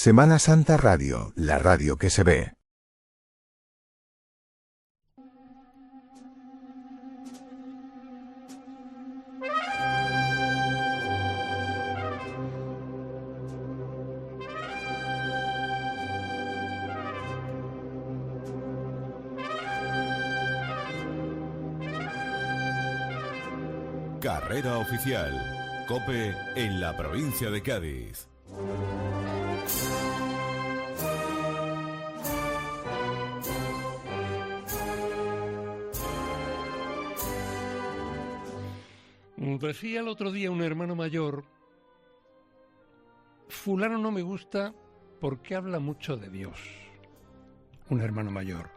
Semana Santa Radio, la radio que se ve. Carrera oficial. COPE en la provincia de Cádiz. Decía el otro día un hermano mayor: fulano no me gusta porque habla mucho de Dios. Un hermano mayor.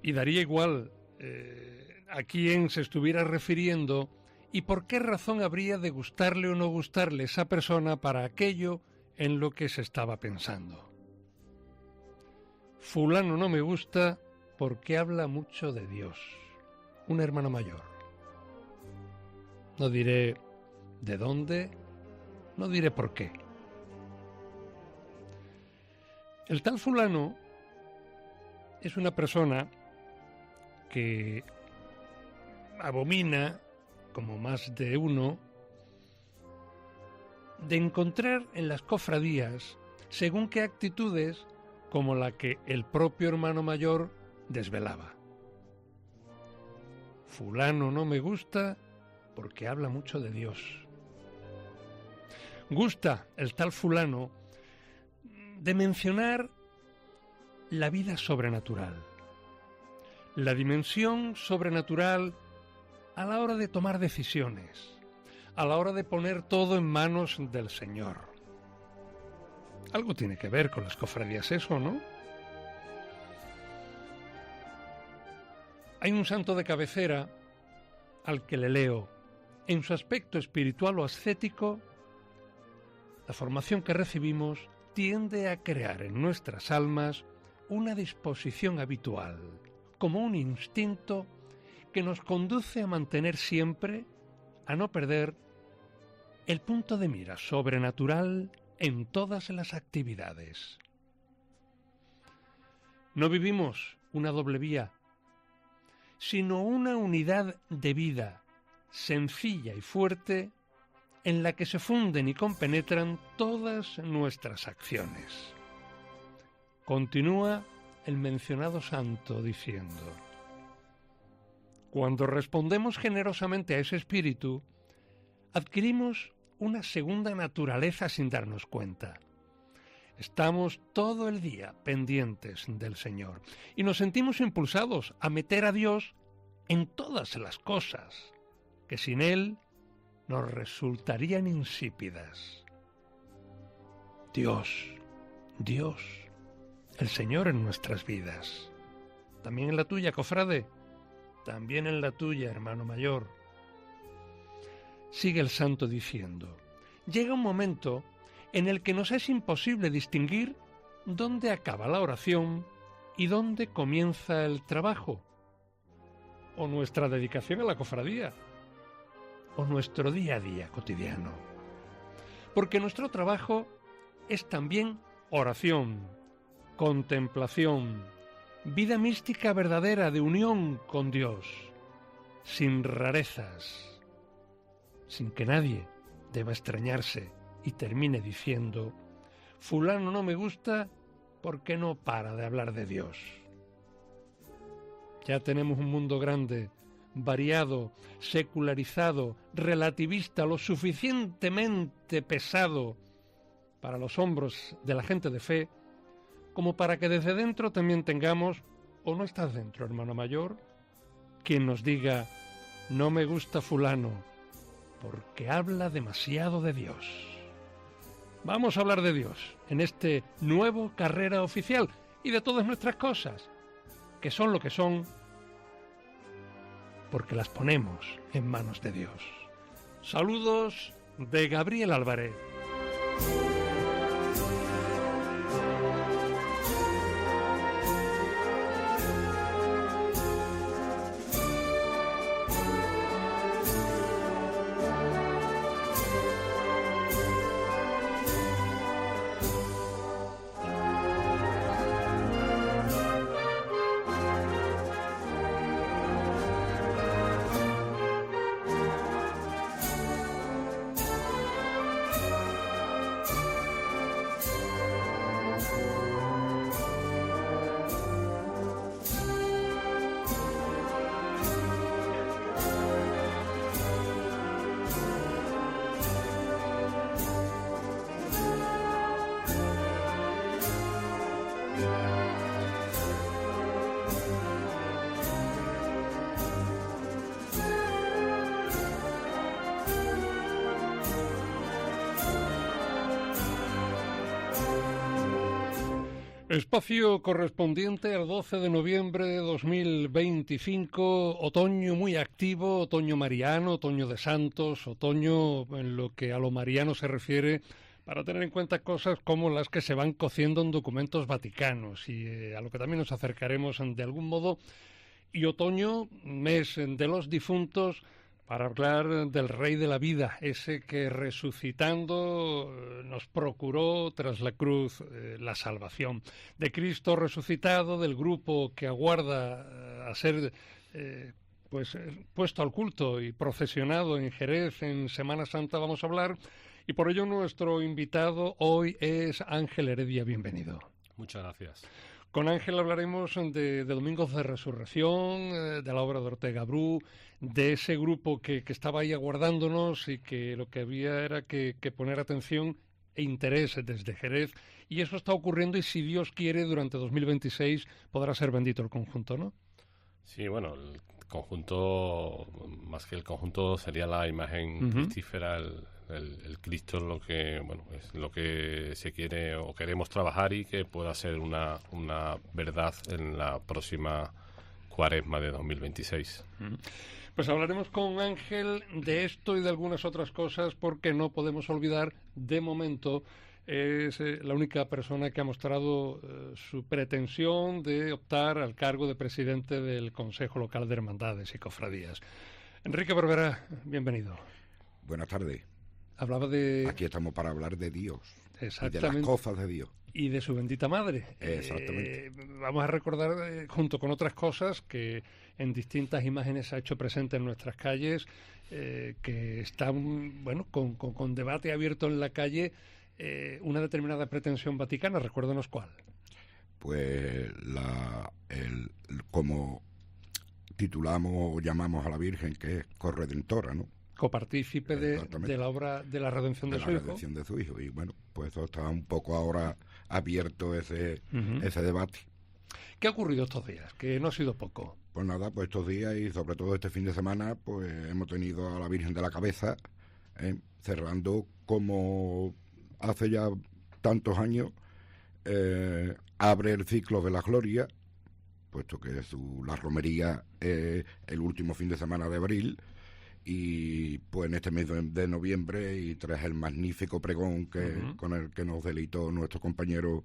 Y daría igual a quién se estuviera refiriendo y por qué razón habría de gustarle o no gustarle esa persona para aquello en lo que se estaba pensando. Fulano no me gusta porque habla mucho de Dios. Un hermano mayor. No diré de dónde, no diré por qué. El tal fulano es una persona que abomina, como más de uno, de encontrar en las cofradías según qué actitudes como la que el propio hermano mayor desvelaba. Fulano no me gusta porque habla mucho de Dios. Gusta el tal fulano de mencionar la vida sobrenatural, la dimensión sobrenatural a la hora de tomar decisiones, a la hora de poner todo en manos del Señor. Algo tiene que ver con las cofradías eso, ¿no? Hay un santo de cabecera al que le leo: en su aspecto espiritual o ascético, la formación que recibimos tiende a crear en nuestras almas una disposición habitual, como un instinto que nos conduce a mantener siempre, a no perder, el punto de mira sobrenatural en todas las actividades. No vivimos una doble vía, sino una unidad de vida sencilla y fuerte en la que se funden y compenetran todas nuestras acciones. Continúa el mencionado santo diciendo: cuando respondemos generosamente a ese espíritu, adquirimos una segunda naturaleza sin darnos cuenta. Estamos todo el día pendientes del Señor y nos sentimos impulsados a meter a Dios en todas las cosas que sin Él nos resultarían insípidas. Dios, el Señor en nuestras vidas. También en la tuya, cofrade. También en la tuya, hermano mayor. Sigue el santo diciendo: llega un momento en el que nos es imposible distinguir dónde acaba la oración y dónde comienza el trabajo, o nuestra dedicación a la cofradía, o nuestro día a día cotidiano. Porque nuestro trabajo es también oración, contemplación, vida mística verdadera de unión con Dios, sin rarezas, sin que nadie deba extrañarse y termine diciendo: fulano no me gusta porque no para de hablar de Dios. Ya tenemos un mundo grande, variado, secularizado, relativista, lo suficientemente pesado para los hombros de la gente de fe, como para que desde dentro también tengamos, o no estás dentro, hermano mayor, quien nos diga: no me gusta fulano, porque habla demasiado de Dios. Vamos a hablar de Dios en este nuevo Carrera Oficial y de todas nuestras cosas, que son lo que son, porque las ponemos en manos de Dios. Saludos de Gabriel Álvarez. Espacio correspondiente al 12 de noviembre de 2025, otoño muy activo, otoño mariano, otoño de santos, otoño en lo que a lo mariano se refiere, para tener en cuenta cosas como las que se van cociendo en documentos vaticanos y a lo que también nos acercaremos de algún modo. Y otoño, mes de los difuntos, para hablar del Rey de la Vida, ese que resucitando nos procuró tras la cruz la salvación. De Cristo resucitado, del grupo que aguarda a ser puesto al culto y procesionado en Jerez en Semana Santa vamos a hablar. Y por ello nuestro invitado hoy es Ángel Heredia. Bienvenido. Muchas gracias. Con Ángel hablaremos de Domingos de Resurrección, de la obra de Ortega Bru, de ese grupo que estaba ahí aguardándonos y que lo que había era que poner atención e interés desde Jerez. Y eso está ocurriendo y si Dios quiere, durante 2026 podrá ser bendito el conjunto, ¿no? Sí, bueno, el conjunto, más que el conjunto, sería la imagen cristífera, el Cristo, lo que es lo que se quiere o queremos trabajar y que pueda ser una verdad en la próxima Cuaresma de 2026. Pues hablaremos con Ángel de esto y de algunas otras cosas porque no podemos olvidar, de momento, es la única persona que ha mostrado su pretensión de optar al cargo de presidente del Consejo Local de Hermandades y Cofradías. Enrique Barberá, bienvenido. Buenas tardes. Hablaba de... Aquí estamos para hablar de Dios. Exactamente. Y de las cosas de Dios. Y de su bendita madre. Exactamente. Vamos a recordar, junto con otras cosas, que en distintas imágenes se ha hecho presente en nuestras calles, que están, con debate abierto en la calle, una determinada pretensión vaticana. Recuérdanos cuál. Pues como titulamos o llamamos a la Virgen, que es corredentora, ¿no? Copartícipe de la obra de la redención de su hijo. De la redención de su hijo. Y bueno, pues eso está un poco ahora abierto ese debate. ¿Qué ha ocurrido estos días? Que no ha sido poco. Pues nada, pues estos días y sobre todo este fin de semana, pues hemos tenido a la Virgen de la Cabeza cerrando como hace ya tantos años, abre el ciclo de la Gloria, puesto que la romería es el último fin de semana de abril. Y pues en este mes de noviembre y tras el magnífico pregón con el que nos deleitó nuestro compañero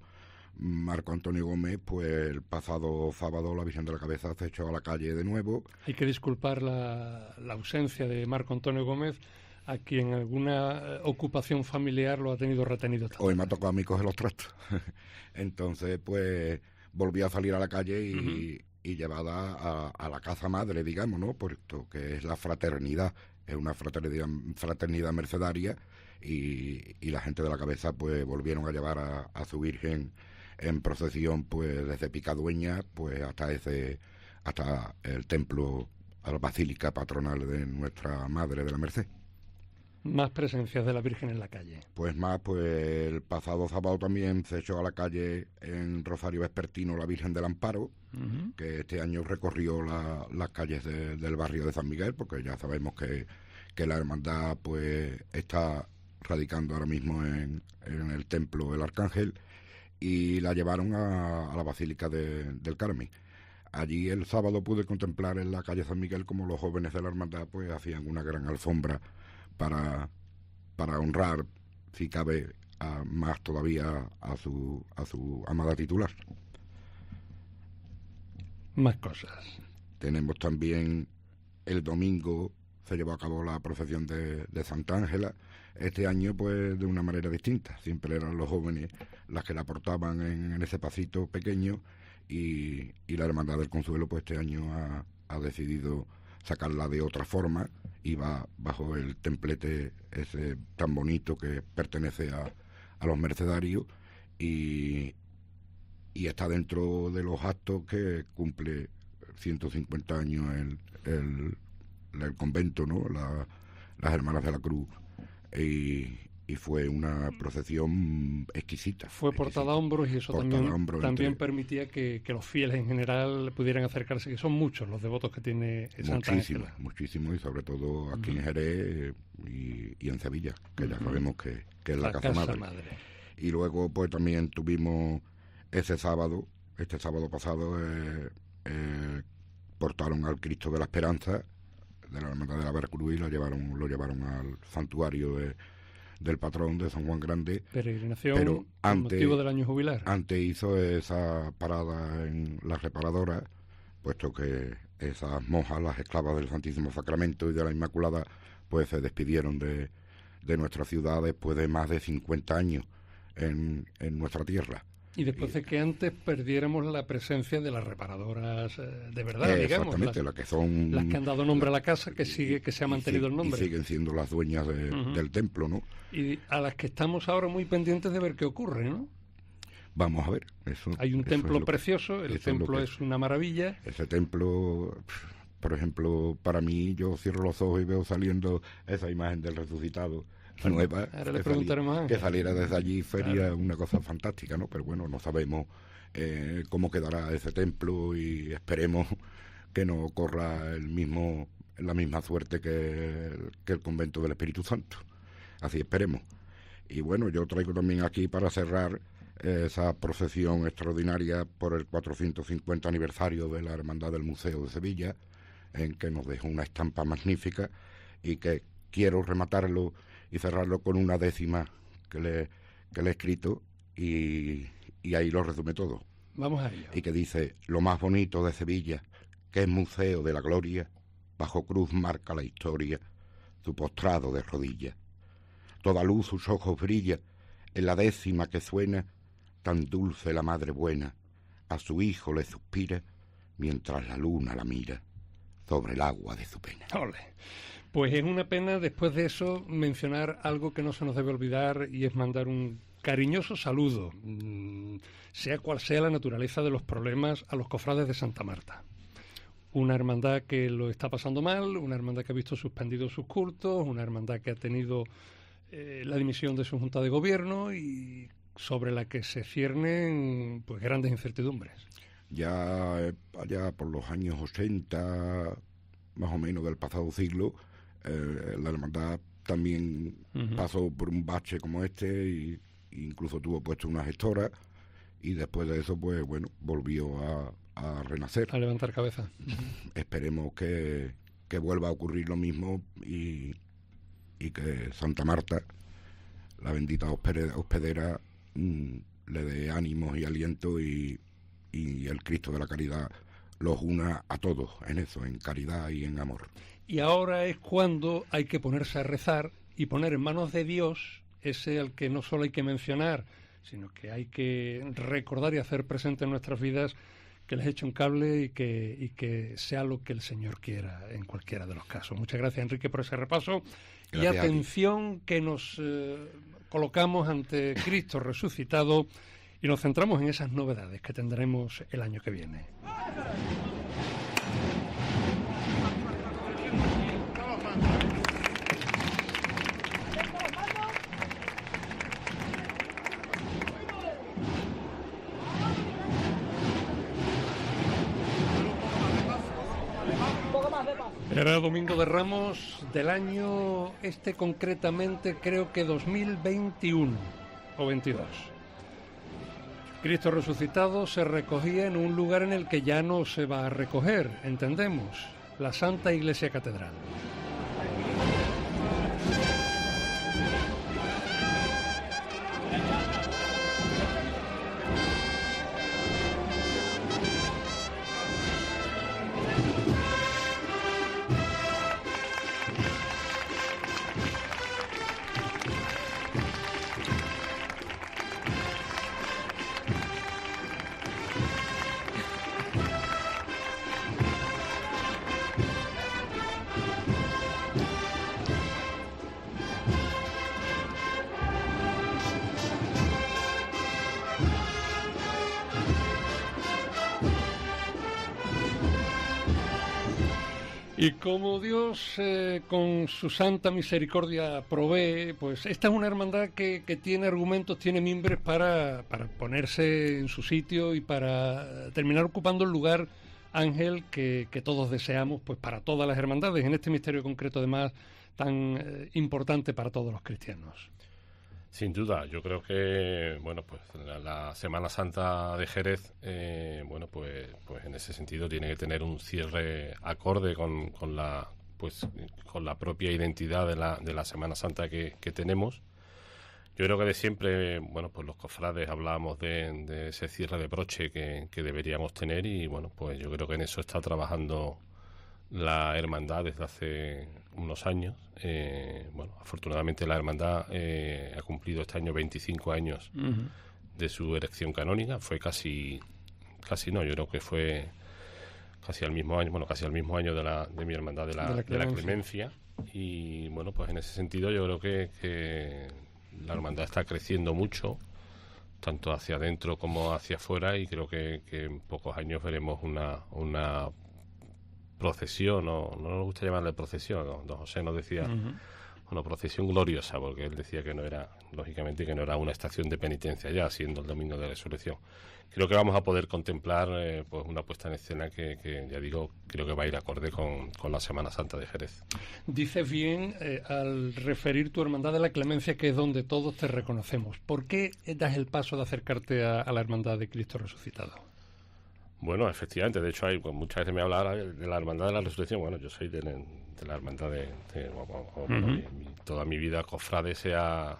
Marco Antonio Gómez, pues el pasado sábado la Virgen de la Cabeza se echó a la calle de nuevo. Hay que disculpar la ausencia de Marco Antonio Gómez, a quien alguna ocupación familiar lo ha tenido retenido. Hoy me ha tocado a mí coger los trastos. Entonces pues volví a salir a la calle y llevada a la casa madre, digamos, ¿no? Puesto que es la fraternidad, es una fraternidad mercedaria y la gente de la Cabeza pues volvieron a llevar a su Virgen en procesión pues desde Picadueña pues hasta el templo, a la basílica patronal de nuestra Madre de la Merced. Más presencias de la Virgen en la calle. Pues el pasado sábado también se echó a la calle en Rosario Vespertino la Virgen del Amparo, que este año recorrió las calles del barrio de San Miguel, porque ya sabemos que la hermandad pues está radicando ahora mismo en el templo del Arcángel, y la llevaron a la Basílica del Carmen. Allí el sábado pude contemplar en la calle San Miguel como los jóvenes de la hermandad pues hacían una gran alfombra para honrar, si cabe, más todavía a su amada titular. Más cosas. Tenemos también el domingo, se llevó a cabo la procesión de Santa Ángela. Este año, pues, de una manera distinta. Siempre eran los jóvenes las que la portaban en ese pasito pequeño y la Hermandad del Consuelo, pues, este año ha decidido sacarla de otra forma y va bajo el templete ese tan bonito que pertenece a los mercedarios y está dentro de los actos que cumple 150 años el convento, ¿no? Las Hermanas de la Cruz, y fue una procesión exquisita. Fue portada a hombros y eso también permitía que los fieles en general pudieran acercarse, que son muchos los devotos que tiene Santa Ángela. Muchísimos, y sobre todo aquí en Jerez y en Sevilla, que ya sabemos que es la casa madre. Y luego pues también tuvimos este sábado pasado, portaron al Cristo de la Esperanza de la Hermandad de la Veracruz y lo llevaron al santuario del patrón de San Juan Grande. Peregrinación pero con motivo del año jubilar. Antes hizo esa parada en la reparadora, puesto que esas monjas, las esclavas del Santísimo Sacramento y de la Inmaculada, pues se despidieron de nuestra ciudad después de más de 50 años en nuestra tierra. Y después de que antes perdiéramos la presencia de las reparadoras de verdad, digamos. Exactamente, las que han dado nombre a la casa, que se ha mantenido el nombre. Y siguen siendo las dueñas del templo, ¿no? Y a las que estamos ahora muy pendientes de ver qué ocurre, ¿no? Vamos a ver. Hay un templo precioso, el templo es una maravilla. Ese templo, por ejemplo, para mí, yo cierro los ojos y veo saliendo esa imagen del resucitado. Nueva, ahora le preguntaremos que saliera desde allí sería una cosa fantástica, ¿no? Pero bueno, no sabemos cómo quedará ese templo y esperemos que no corra la misma suerte que el convento del Espíritu Santo. Así esperemos. Y bueno, yo traigo también aquí para cerrar esa procesión extraordinaria por el 450 aniversario de la Hermandad del Museo de Sevilla, en que nos dejó una estampa magnífica y que quiero rematarlo y cerrarlo con una décima que le he escrito y ahí lo resume todo. Vamos a ello. Y que dice: lo más bonito de Sevilla, que es museo de la gloria, bajo cruz marca la historia, su postrado de rodillas. Toda luz sus ojos brilla, en la décima que suena, tan dulce la madre buena, a su hijo le suspira, mientras la luna la mira, sobre el agua de su pena. ¡Ole! Pues es una pena, después de eso, mencionar algo que no se nos debe olvidar, y es mandar un cariñoso saludo, sea cual sea la naturaleza de los problemas, a los cofrades de Santa Marta. Una hermandad que lo está pasando mal, una hermandad que ha visto suspendidos sus cultos, una hermandad que ha tenido la dimisión de su junta de gobierno y sobre la que se ciernen pues grandes incertidumbres. Ya allá por los años 80, más o menos del pasado siglo, la hermandad también pasó por un bache como este y incluso tuvo puesto una gestora y después de eso pues bueno, volvió a renacer, a levantar cabeza. Esperemos que vuelva a ocurrir lo mismo y que Santa Marta, la bendita hospedera, le dé ánimos y aliento y el Cristo de la Caridad los una a todos en eso, en caridad y en amor. Y ahora es cuando hay que ponerse a rezar y poner en manos de Dios ese al que no solo hay que mencionar, sino que hay que recordar y hacer presente en nuestras vidas que les eche un cable y que sea lo que el Señor quiera en cualquiera de los casos. Muchas gracias, Enrique, por ese repaso. Gracias. Y atención, que nos colocamos ante Cristo resucitado y nos centramos en esas novedades que tendremos el año que viene. Era Domingo de Ramos del año concretamente creo que 2021 o 22. Cristo resucitado se recogía en un lugar en el que ya no se va a recoger, entendemos, la Santa Iglesia Catedral. Y como Dios con su santa misericordia provee, pues esta es una hermandad que tiene argumentos, tiene mimbres para ponerse en su sitio y para terminar ocupando el lugar, Ángel, que todos deseamos pues para todas las hermandades, en este misterio concreto además tan importante para todos los cristianos. Sin duda, yo creo que bueno, pues la Semana Santa de Jerez, bueno, pues en ese sentido tiene que tener un cierre acorde con la propia identidad de la Semana Santa que tenemos. Yo creo que de siempre, bueno, pues los cofrades hablábamos de ese cierre de broche que deberíamos tener, y bueno, pues yo creo que en eso está trabajando la hermandad desde hace unos años. Bueno, afortunadamente la hermandad ha cumplido este año 25 años de su erección canónica. Fue casi no, yo creo que fue casi al mismo año, de mi hermandad de la Clemencia. Y bueno, pues en ese sentido yo creo que la hermandad está creciendo mucho, tanto hacia adentro como hacia afuera, y creo que en pocos años veremos una procesión, no nos gusta llamarle procesión, don José nos decía una procesión gloriosa, porque él decía que no era, lógicamente, que no era una estación de penitencia ya, siendo el domingo de resurrección. Creo que vamos a poder contemplar pues una puesta en escena que ya digo, creo que va a ir acorde con la Semana Santa de Jerez. Dices bien al referir tu hermandad de la Clemencia, que es donde todos te reconocemos. ¿Por qué das el paso de acercarte a la hermandad de Cristo Resucitado? Bueno, efectivamente, de hecho muchas veces me habla de la hermandad de la Resurrección. Bueno, yo soy de la hermandad toda mi vida cofrade se ha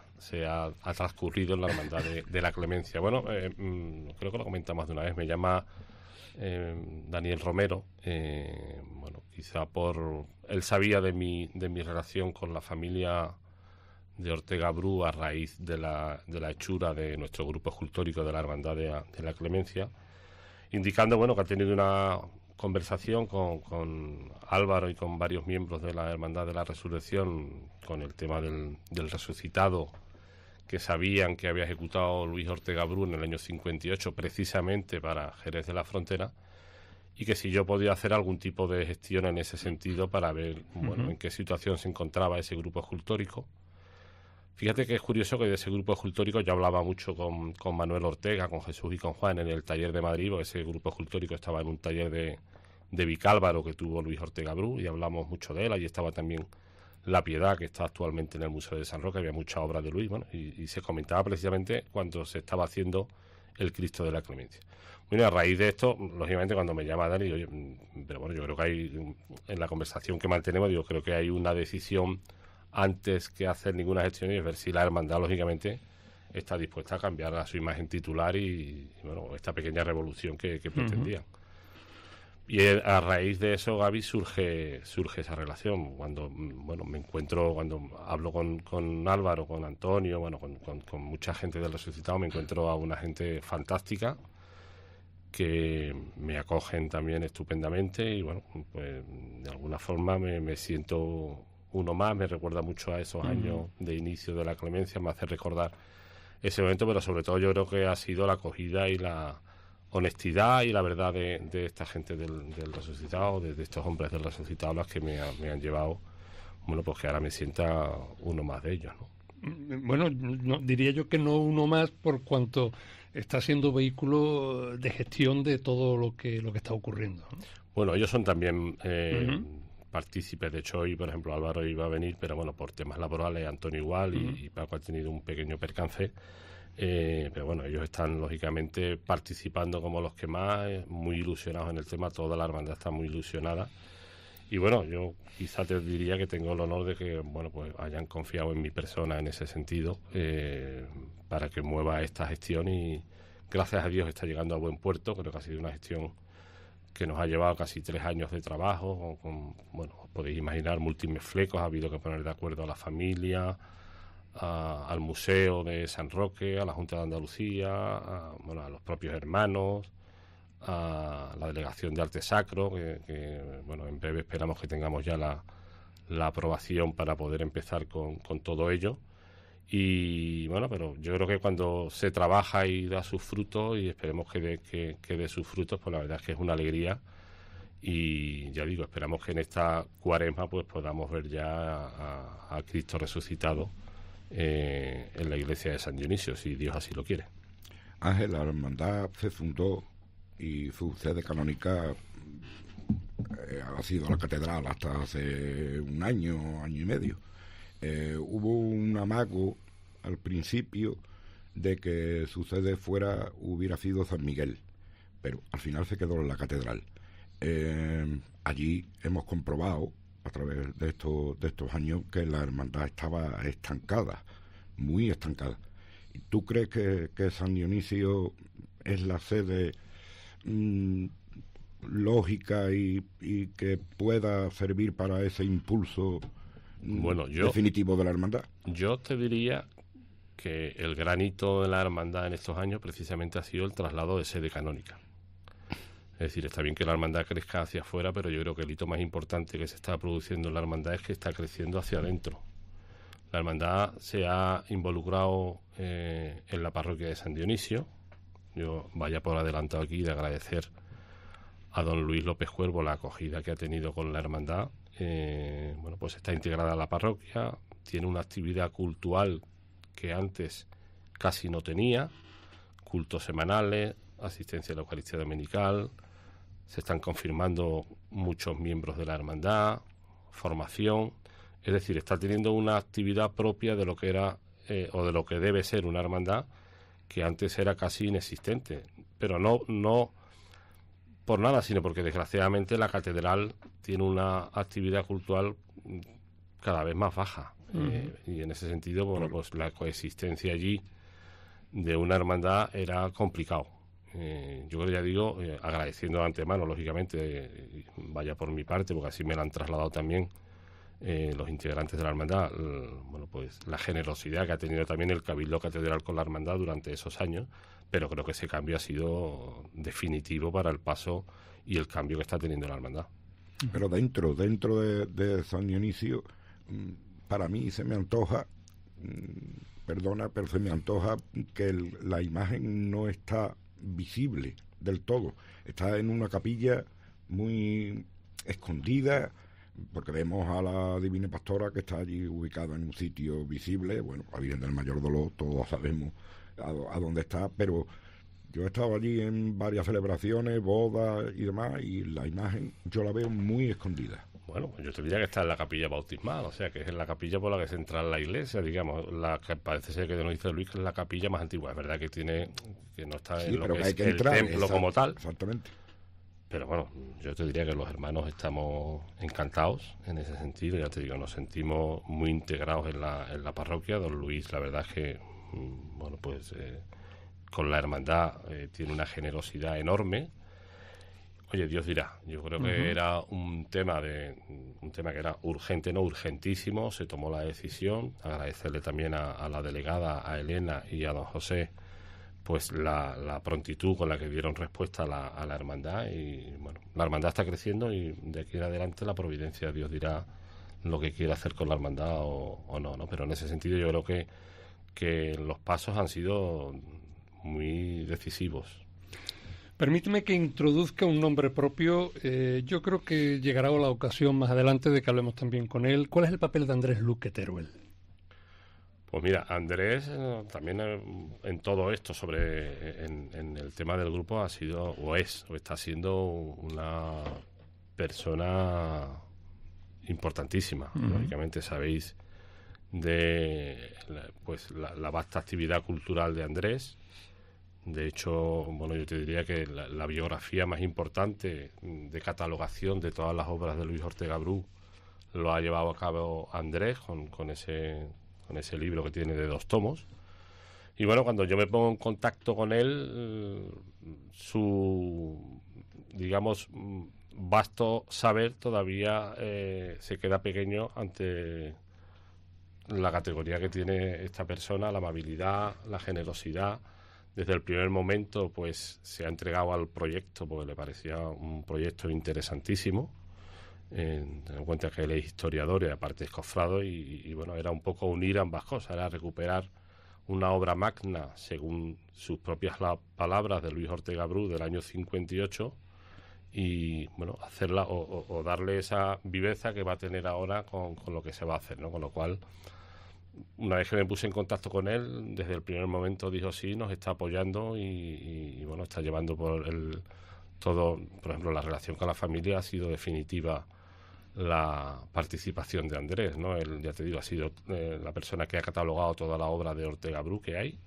transcurrido en la hermandad de la Clemencia. Bueno, creo que lo comentamos de una vez. Me llama Daniel Romero. Bueno, quizá él sabía de mi relación con la familia de Ortega Bru a raíz de la hechura de nuestro grupo escultórico de la hermandad de la Clemencia, indicando, bueno, que ha tenido una conversación con Álvaro y con varios miembros de la Hermandad de la Resurrección con el tema del resucitado que sabían que había ejecutado Luis Ortega Bru en el año 58 precisamente para Jerez de la Frontera, y que si yo podía hacer algún tipo de gestión en ese sentido para ver, bueno, en qué situación se encontraba ese grupo escultórico. Fíjate que es curioso que de ese grupo escultórico yo hablaba mucho con Manuel Ortega, con Jesús y con Juan en el taller de Madrid, porque ese grupo escultórico estaba en un taller de Vicálvaro que tuvo Luis Ortega Bru, y hablamos mucho de él. Allí estaba también La Piedad, que está actualmente en el Museo de San Roque, había mucha obra de Luis, bueno, y se comentaba precisamente cuando se estaba haciendo el Cristo de la Clemencia. Bueno, a raíz de esto, lógicamente cuando me llama Dani, digo, pero bueno, yo creo que hay, en la conversación que mantenemos, digo, creo que hay una decisión antes que hacer ninguna gestión, y ver si la hermandad, lógicamente, está dispuesta a cambiar a su imagen titular y bueno, esta pequeña revolución que pretendían. Y a raíz de eso, Gaby, surge esa relación. Cuando hablo con Álvaro, con Antonio, bueno, con mucha gente del Resucitado, me encuentro a una gente fantástica que me acogen también estupendamente, y bueno, pues de alguna forma me siento uno más. Me recuerda mucho a esos años de inicio de la Clemencia, me hace recordar ese momento, pero sobre todo yo creo que ha sido la acogida y la honestidad y la verdad de esta gente del Resucitado, de estos hombres del Resucitado, las que me han llevado, bueno, pues que ahora me sienta uno más de ellos, ¿no? Bueno, diría yo que no uno más, por cuanto está siendo vehículo de gestión de todo lo que está ocurriendo, ¿no? Bueno, ellos son también partícipes. De hecho, hoy, por ejemplo, Álvaro iba a venir, pero bueno, por temas laborales, Antonio igual, y Paco ha tenido un pequeño percance. Pero bueno, ellos están lógicamente participando como los que más, muy ilusionados en el tema. Toda la hermandad está muy ilusionada, y bueno, yo quizá te diría que tengo el honor de que, bueno, pues hayan confiado en mi persona en ese sentido, para que mueva esta gestión, y gracias a Dios está llegando a buen puerto. Creo que ha sido una gestión que nos ha llevado casi 3 años de trabajo, bueno, os podéis imaginar, múltiples flecos. Ha habido que poner de acuerdo a la familia, al Museo de San Roque, a la Junta de Andalucía, a los propios hermanos, a la Delegación de Arte Sacro, que bueno, en breve esperamos que tengamos ya la aprobación para poder empezar con todo ello. Y bueno, pero yo creo que cuando se trabaja y da sus frutos, y esperemos que dé sus frutos, pues la verdad es que es una alegría. Y ya digo, esperamos que en esta Cuaresma pues podamos ver ya a Cristo resucitado en la iglesia de San Dionisio, si Dios así lo quiere. Ángel, la hermandad se fundó y su sede canónica ha sido la catedral hasta hace un año y medio. Hubo un amago al principio de que su sede hubiera sido San Miguel, pero al final se quedó en la catedral. Allí hemos comprobado, a través de estos años, que la hermandad estaba estancada, muy estancada. ¿Tú crees que San Dionisio es la sede lógica y que pueda servir para ese impulso definitivo de la hermandad? Yo te diría que el gran hito de la hermandad en estos años precisamente ha sido el traslado de sede canónica. Es decir, está bien que la hermandad crezca hacia afuera, pero yo creo que el hito más importante que se está produciendo en la hermandad es que está creciendo hacia adentro. La hermandad se ha involucrado en la parroquia de San Dionisio. Yo vaya por adelantado aquí de agradecer a don Luis López Cuervo la acogida que ha tenido con la hermandad. Pues está integrada a la parroquia, tiene una actividad cultural que antes casi no tenía, cultos semanales, asistencia a la Eucaristía Dominical, se están confirmando muchos miembros de la hermandad, formación, es decir, está teniendo una actividad propia de lo que era o de lo que debe ser una hermandad que antes era casi inexistente, pero no por nada, sino porque desgraciadamente la catedral tiene una actividad cultural cada vez más baja. Y en ese sentido, pues la coexistencia allí de una hermandad era complicado. Yo creo, ya digo, agradeciendo de antemano, lógicamente, vaya por mi parte, porque así me lo han trasladado también los integrantes de la hermandad, pues la generosidad que ha tenido también el Cabildo Catedral con la hermandad durante esos años, pero creo que ese cambio ha sido definitivo para el paso y el cambio que está teniendo la hermandad. Pero dentro de San Dionisio, para mí se me antoja, perdona, pero se me antoja que la imagen no está visible del todo. Está en una capilla muy escondida, porque vemos a la Divina Pastora que está allí ubicada en un sitio visible. Bueno, la Virgen del Mayor Dolor, todos sabemos a dónde está, pero yo he estado allí en varias celebraciones, bodas y demás, y la imagen yo la veo muy escondida. Bueno, pues yo te diría que está en la capilla bautismal, o sea, que es en la capilla por la que se entra en la iglesia, digamos, la que parece ser que nos dice Luis que es la capilla más antigua. Es verdad que no está en lo que es el templo como tal. Exactamente. Pero bueno, yo te diría que los hermanos estamos encantados en ese sentido. Ya te digo, nos sentimos muy integrados en la parroquia. Don Luis, la verdad es que, con la hermandad tiene una generosidad enorme. Oye, Dios dirá, yo creo que era un tema que era urgente, no urgentísimo. Se tomó la decisión. Agradecerle también a la delegada, a Elena y a don José, pues la prontitud con la que dieron respuesta a la hermandad. Y bueno, la hermandad está creciendo y de aquí en adelante la providencia, Dios dirá lo que quiere hacer con la hermandad o no. Pero en ese sentido yo creo que los pasos han sido muy decisivos. Permíteme que introduzca un nombre propio. Yo creo que llegará la ocasión más adelante de que hablemos también con él. ¿Cuál es el papel de Andrés Luque Teruel? Pues mira, Andrés también en todo esto en el tema del grupo ha sido o está siendo una persona importantísima. Lógicamente sabéis de la vasta actividad cultural de Andrés. De hecho, yo te diría que la biografía más importante de catalogación de todas las obras de Luis Ortega Bru lo ha llevado a cabo Andrés con ese libro que tiene de 2 tomos. Y bueno, cuando yo me pongo en contacto con él, su, digamos, vasto saber todavía se queda pequeño ante la categoría que tiene esta persona, la amabilidad, la generosidad. Desde el primer momento pues se ha entregado al proyecto porque le parecía un proyecto interesantísimo. Ten en cuenta que él es historiador y aparte es cofrado y bueno, era un poco unir ambas cosas, era recuperar una obra magna, según sus propias palabras, de Luis Ortega Bru del año 58 y bueno, hacerla o darle esa viveza que va a tener ahora con lo que se va a hacer, ¿no? Con lo cual, una vez que me puse en contacto con él, desde el primer momento dijo sí, nos está apoyando y bueno, está llevando todo, por ejemplo, la relación con la familia ha sido definitiva la participación de Andrés, ¿no? Él, ya te digo, ha sido la persona que ha catalogado toda la obra de Ortega Bru que hay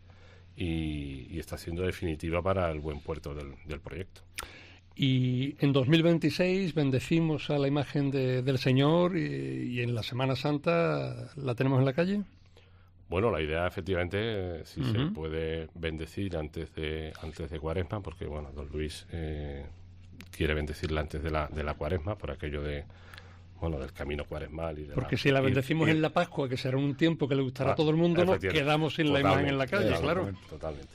y está siendo definitiva para el buen puerto del proyecto. Y en 2026 bendecimos a la imagen del Señor y en la Semana Santa la tenemos en la calle. Bueno, la idea efectivamente sí se puede bendecir antes de Cuaresma, porque bueno, don Luis quiere bendecirla antes de la Cuaresma por aquello del camino cuaresmal y porque si la bendecimos en la Pascua, que será un tiempo que le gustará a todo el mundo, nos quedamos sin la imagen en la calle, claro. Totalmente.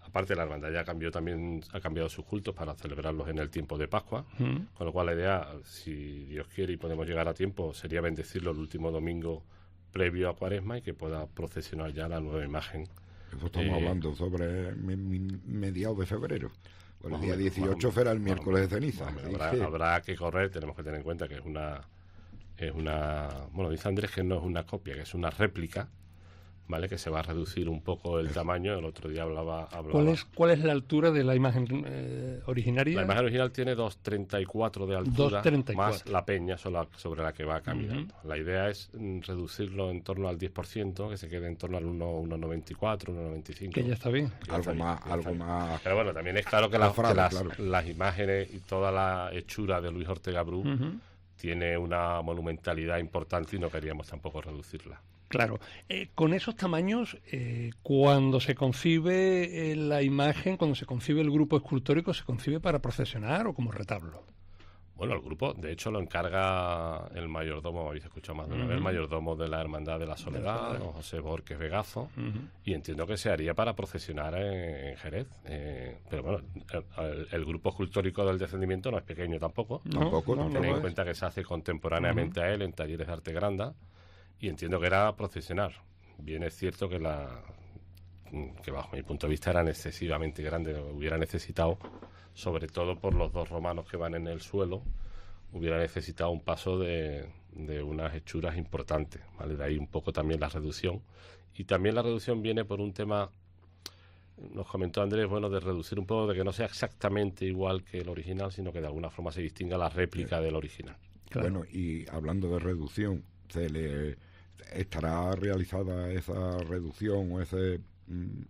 Aparte la hermandad ya ha cambiado sus cultos para celebrarlos en el tiempo de Pascua, con lo cual la idea, si Dios quiere y podemos llegar a tiempo, sería bendecirlo el último domingo previo a Cuaresma y que pueda procesionar ya la nueva imagen. Eso estamos hablando sobre mediados de febrero. Bueno, el día 18 será el miércoles de ceniza. Habrá que correr, tenemos que tener en cuenta que es una bueno, dice Andrés que no es una copia, que es una réplica, ¿vale? Que se va a reducir un poco el tamaño. El otro día hablaba... ¿Cuál es la altura de la imagen originaria? La imagen original tiene 2,34 de altura, 2,34. más la peña sobre la que va caminando. La idea es reducirlo en torno al 10%, que se quede en torno al 1,94, 1,95. Que ya está bien. Algo más. Pero bueno, también es claro que las imágenes y toda la hechura de Luis Ortega Bru tiene una monumentalidad importante y no queríamos tampoco reducirla. Claro, con esos tamaños, cuando se concibe la imagen, cuando se concibe el grupo escultórico, ¿se concibe para procesionar o como retablo? Bueno, el grupo, de hecho, lo encarga el mayordomo, habéis escuchado más de una vez, el mayordomo de la Hermandad de la Soledad, don José Borges Vegazo, y entiendo que se haría para procesionar en Jerez. Pero bueno, el grupo escultórico del Descendimiento no es pequeño tampoco. Tened en cuenta que se hace contemporáneamente a él en talleres de arte granda. Y entiendo que era procesionar. Bien es cierto que bajo mi punto de vista eran excesivamente grandes. Hubiera necesitado, sobre todo por los dos romanos que van en el suelo, hubiera necesitado un paso de unas hechuras importantes, ¿vale? De ahí un poco también la reducción. Y también la reducción viene por un tema, nos comentó Andrés, bueno, de reducir un poco, de que no sea exactamente igual que el original, sino que de alguna forma se distinga la réplica del original. Claro. Bueno, y hablando de reducción, ¿estará realizada esa reducción o ese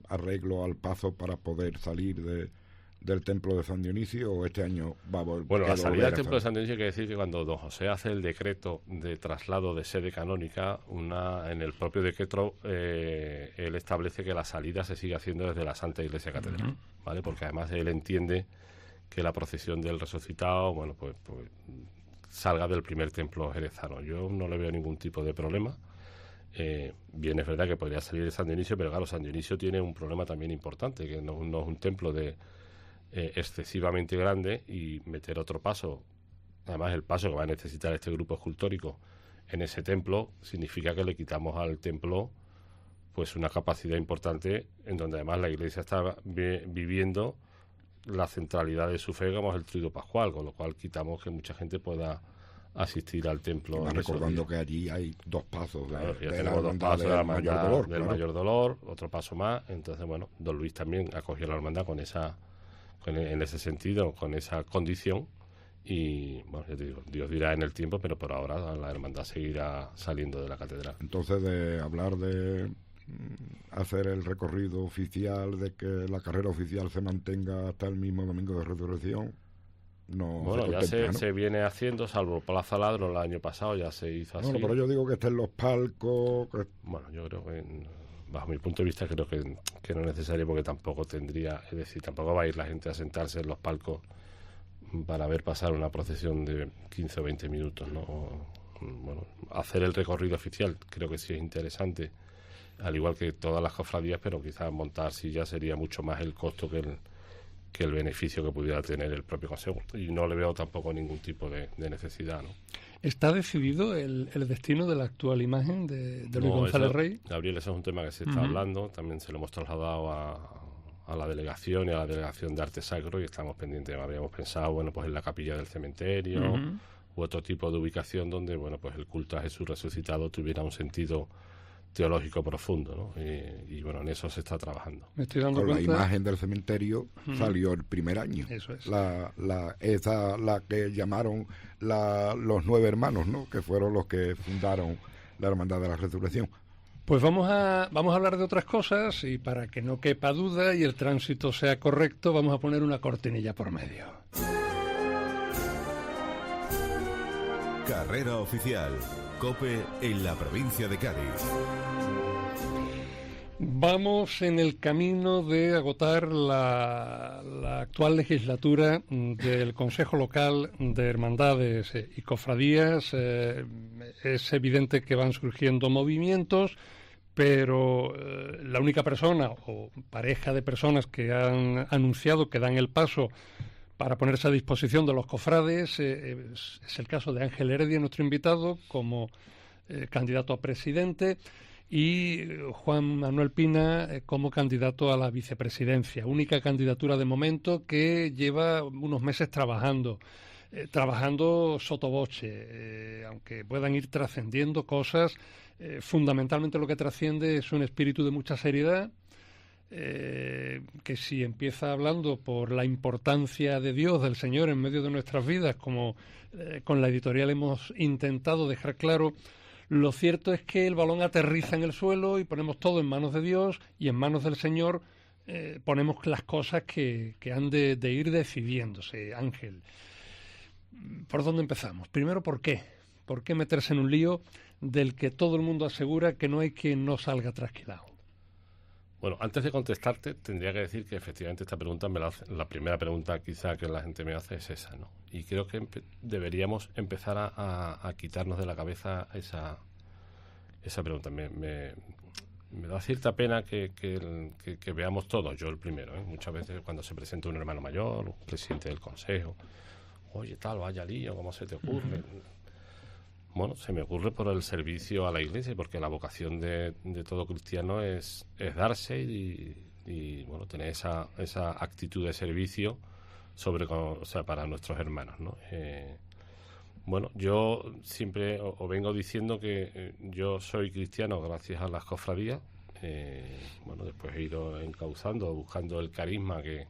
arreglo al paso para poder salir del templo de San Dionisio, o este año va a volver? Bueno, la salida del templo de San Dionisio quiere decir que cuando don José hace el decreto de traslado de sede canónica, en el propio decreto él establece que la salida se sigue haciendo desde la Santa Iglesia Catedral, ¿vale? Porque además él entiende que la procesión del resucitado, bueno, pues salga del primer templo jerezano. Yo no le veo ningún tipo de problema. Bien, es verdad que podría salir de San Dionisio, pero claro, San Dionisio tiene un problema también importante, que no es un templo excesivamente grande, y meter otro paso, además el paso que va a necesitar este grupo escultórico en ese templo, significa que le quitamos al templo pues una capacidad importante, en donde además la Iglesia está viviendo la centralidad de su fe, como es el Triduo Pascual, con lo cual quitamos que mucha gente pueda asistir al templo. Recordando que allí hay dos pasos. Claro, ya tenemos dos pasos de la hermandad del Mayor Dolor, otro paso más. Entonces, bueno, don Luis también acogió la hermandad en ese sentido, con esa condición. Y, bueno, ya te digo, Dios dirá en el tiempo, pero por ahora la hermandad seguirá saliendo de la catedral. Entonces, de hablar de hacer el recorrido oficial, de que la carrera oficial se mantenga hasta el mismo domingo de resurrección, bueno, ya se viene haciendo, salvo Plaza Ladrón el año pasado, ya se hizo así. Bueno, pero yo digo que estén los palcos. Bueno, yo creo que, bajo mi punto de vista, creo que no es necesario, porque tampoco tendría, es decir, tampoco va a ir la gente a sentarse en los palcos para ver pasar una procesión de 15 o 20 minutos, ¿no? Bueno, hacer el recorrido oficial creo que sí es interesante, al igual que todas las cofradías, pero quizás montar sillas sería mucho más el costo que el beneficio que pudiera tener el propio Consejo, y no le veo tampoco ningún tipo de necesidad, ¿no? ¿Está decidido el destino de la actual imagen de Luis González Rey? Gabriel, eso es un tema que se está hablando, también se lo hemos trasladado a la delegación y a la delegación de arte sacro, y estamos pendientes. Habíamos pensado, bueno, pues en la capilla del cementerio u otro tipo de ubicación donde, bueno, pues el culto a Jesús resucitado tuviera un sentido teológico profundo, ¿no? Y bueno, en eso se está trabajando. Me estoy dando Con cuenta. la imagen del cementerio salió el primer año. Eso es. La que llamaron los 9 hermanos, ¿no? Que fueron los que fundaron la Hermandad de la Resurrección. Pues vamos a hablar de otras cosas, y para que no quepa duda y el tránsito sea correcto, vamos a poner una cortinilla por medio. Carrera oficial. COPE en la provincia de Cádiz. Vamos en el camino de agotar la actual legislatura del Consejo Local de Hermandades y Cofradías. Es evidente que van surgiendo movimientos, pero la única persona o pareja de personas que han anunciado que dan el paso para ponerse a disposición de los cofrades es el caso de Ángel Heredia, nuestro invitado, como candidato a presidente, y Juan Manuel Pina como candidato a la vicepresidencia. Única candidatura de momento que lleva unos meses trabajando sotovoce, aunque puedan ir trascendiendo cosas. Fundamentalmente lo que trasciende es un espíritu de mucha seriedad, que si empieza hablando por la importancia de Dios, del Señor en medio de nuestras vidas, como con la editorial hemos intentado dejar claro, lo cierto es que el balón aterriza en el suelo y ponemos todo en manos de Dios, y en manos del Señor ponemos las cosas que han de ir decidiéndose. Ángel, ¿por dónde empezamos? Primero, ¿por qué? ¿Por qué meterse en un lío del que todo el mundo asegura que no hay quien no salga trasquilado? Bueno, antes de contestarte, tendría que decir que efectivamente esta pregunta la primera pregunta quizá que la gente me hace es esa, ¿no? Y creo que deberíamos empezar a quitarnos de la cabeza esa pregunta. Me da cierta pena que veamos todos, yo el primero, ¿eh? Muchas veces cuando se presenta un hermano mayor, un presidente del consejo, oye, tal, vaya lío, ¿cómo se te ocurre? Bueno, se me ocurre por el servicio a la Iglesia, porque la vocación de todo cristiano es darse y bueno, tener esa actitud de servicio para nuestros hermanos, ¿no? Bueno, yo siempre os vengo diciendo que yo soy cristiano gracias a las cofradías. Bueno, después he ido encauzando, buscando el carisma que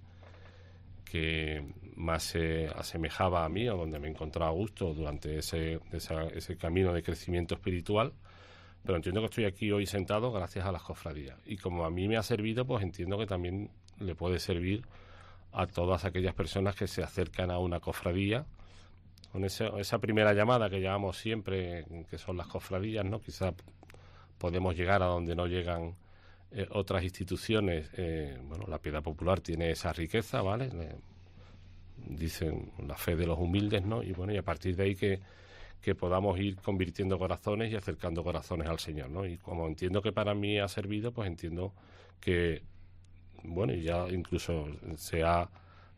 más se asemejaba a mí, o donde me encontraba a gusto durante ese camino de crecimiento espiritual, pero entiendo que estoy aquí hoy sentado gracias a las cofradías, y como a mí me ha servido, pues entiendo que también le puede servir a todas aquellas personas que se acercan a una cofradía con esa primera llamada que llamamos siempre, que son las cofradías, ¿no? Quizá podemos llegar a donde no llegan otras instituciones. Bueno, la piedad popular tiene esa riqueza, ¿vale? Dicen la fe de los humildes, ¿no? Y bueno, y a partir de ahí que podamos ir convirtiendo corazones y acercando corazones al Señor, ¿no? Y como entiendo que para mí ha servido, pues entiendo que, bueno, y ya incluso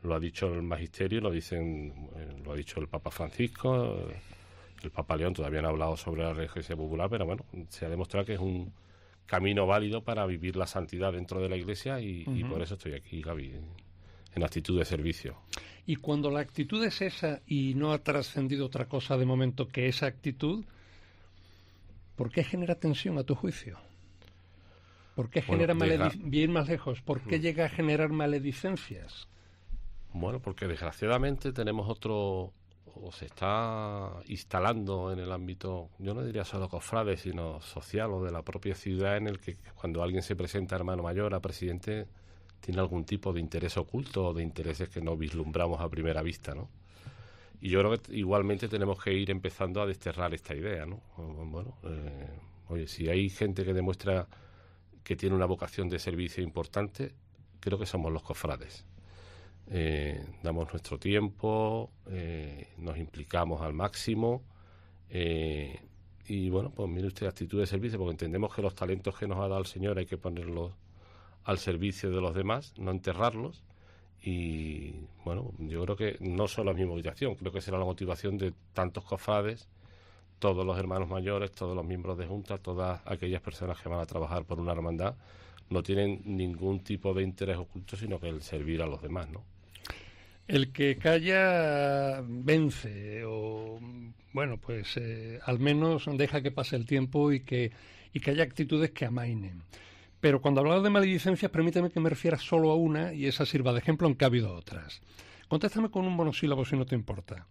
lo ha dicho el magisterio, lo ha dicho el Papa Francisco, el Papa León todavía no ha hablado sobre la religiosidad popular, pero bueno, se ha demostrado que es un camino válido para vivir la santidad dentro de la Iglesia y por eso estoy aquí, Gaby, en actitud de servicio. Y cuando la actitud es esa y no ha trascendido otra cosa de momento que esa actitud, ¿por qué genera tensión a tu juicio? ¿Por qué genera ir más lejos? ¿Por qué llega a generar maledicencias? Bueno, porque desgraciadamente tenemos o se está instalando en el ámbito, yo no diría solo cofrade, sino social o de la propia ciudad, en el que cuando alguien se presenta hermano mayor, a presidente, tiene algún tipo de interés oculto o de intereses que no vislumbramos a primera vista, ¿no? Y yo creo que igualmente tenemos que ir empezando a desterrar esta idea, ¿no? Bueno, oye, si hay gente que demuestra que tiene una vocación de servicio importante, creo que somos los cofrades. Damos nuestro tiempo, nos implicamos al máximo y bueno, pues mire usted, actitud de servicio, porque entendemos que los talentos que nos ha dado el Señor hay que ponerlos al servicio de los demás, no enterrarlos. Y bueno, yo creo que no solo es mi motivación, creo que será la motivación de tantos cofrades, todos los hermanos mayores, todos los miembros de junta, todas aquellas personas que van a trabajar por una hermandad, no tienen ningún tipo de interés oculto, sino que el servir a los demás, ¿no? El que calla vence, o bueno, pues al menos deja que pase el tiempo y que y que haya actitudes que amainen. Pero cuando hablamos de maledicencias, permíteme que me refiera solo a una y esa sirva de ejemplo, aunque ha habido otras. Contéstame con un monosílabo si no te importa.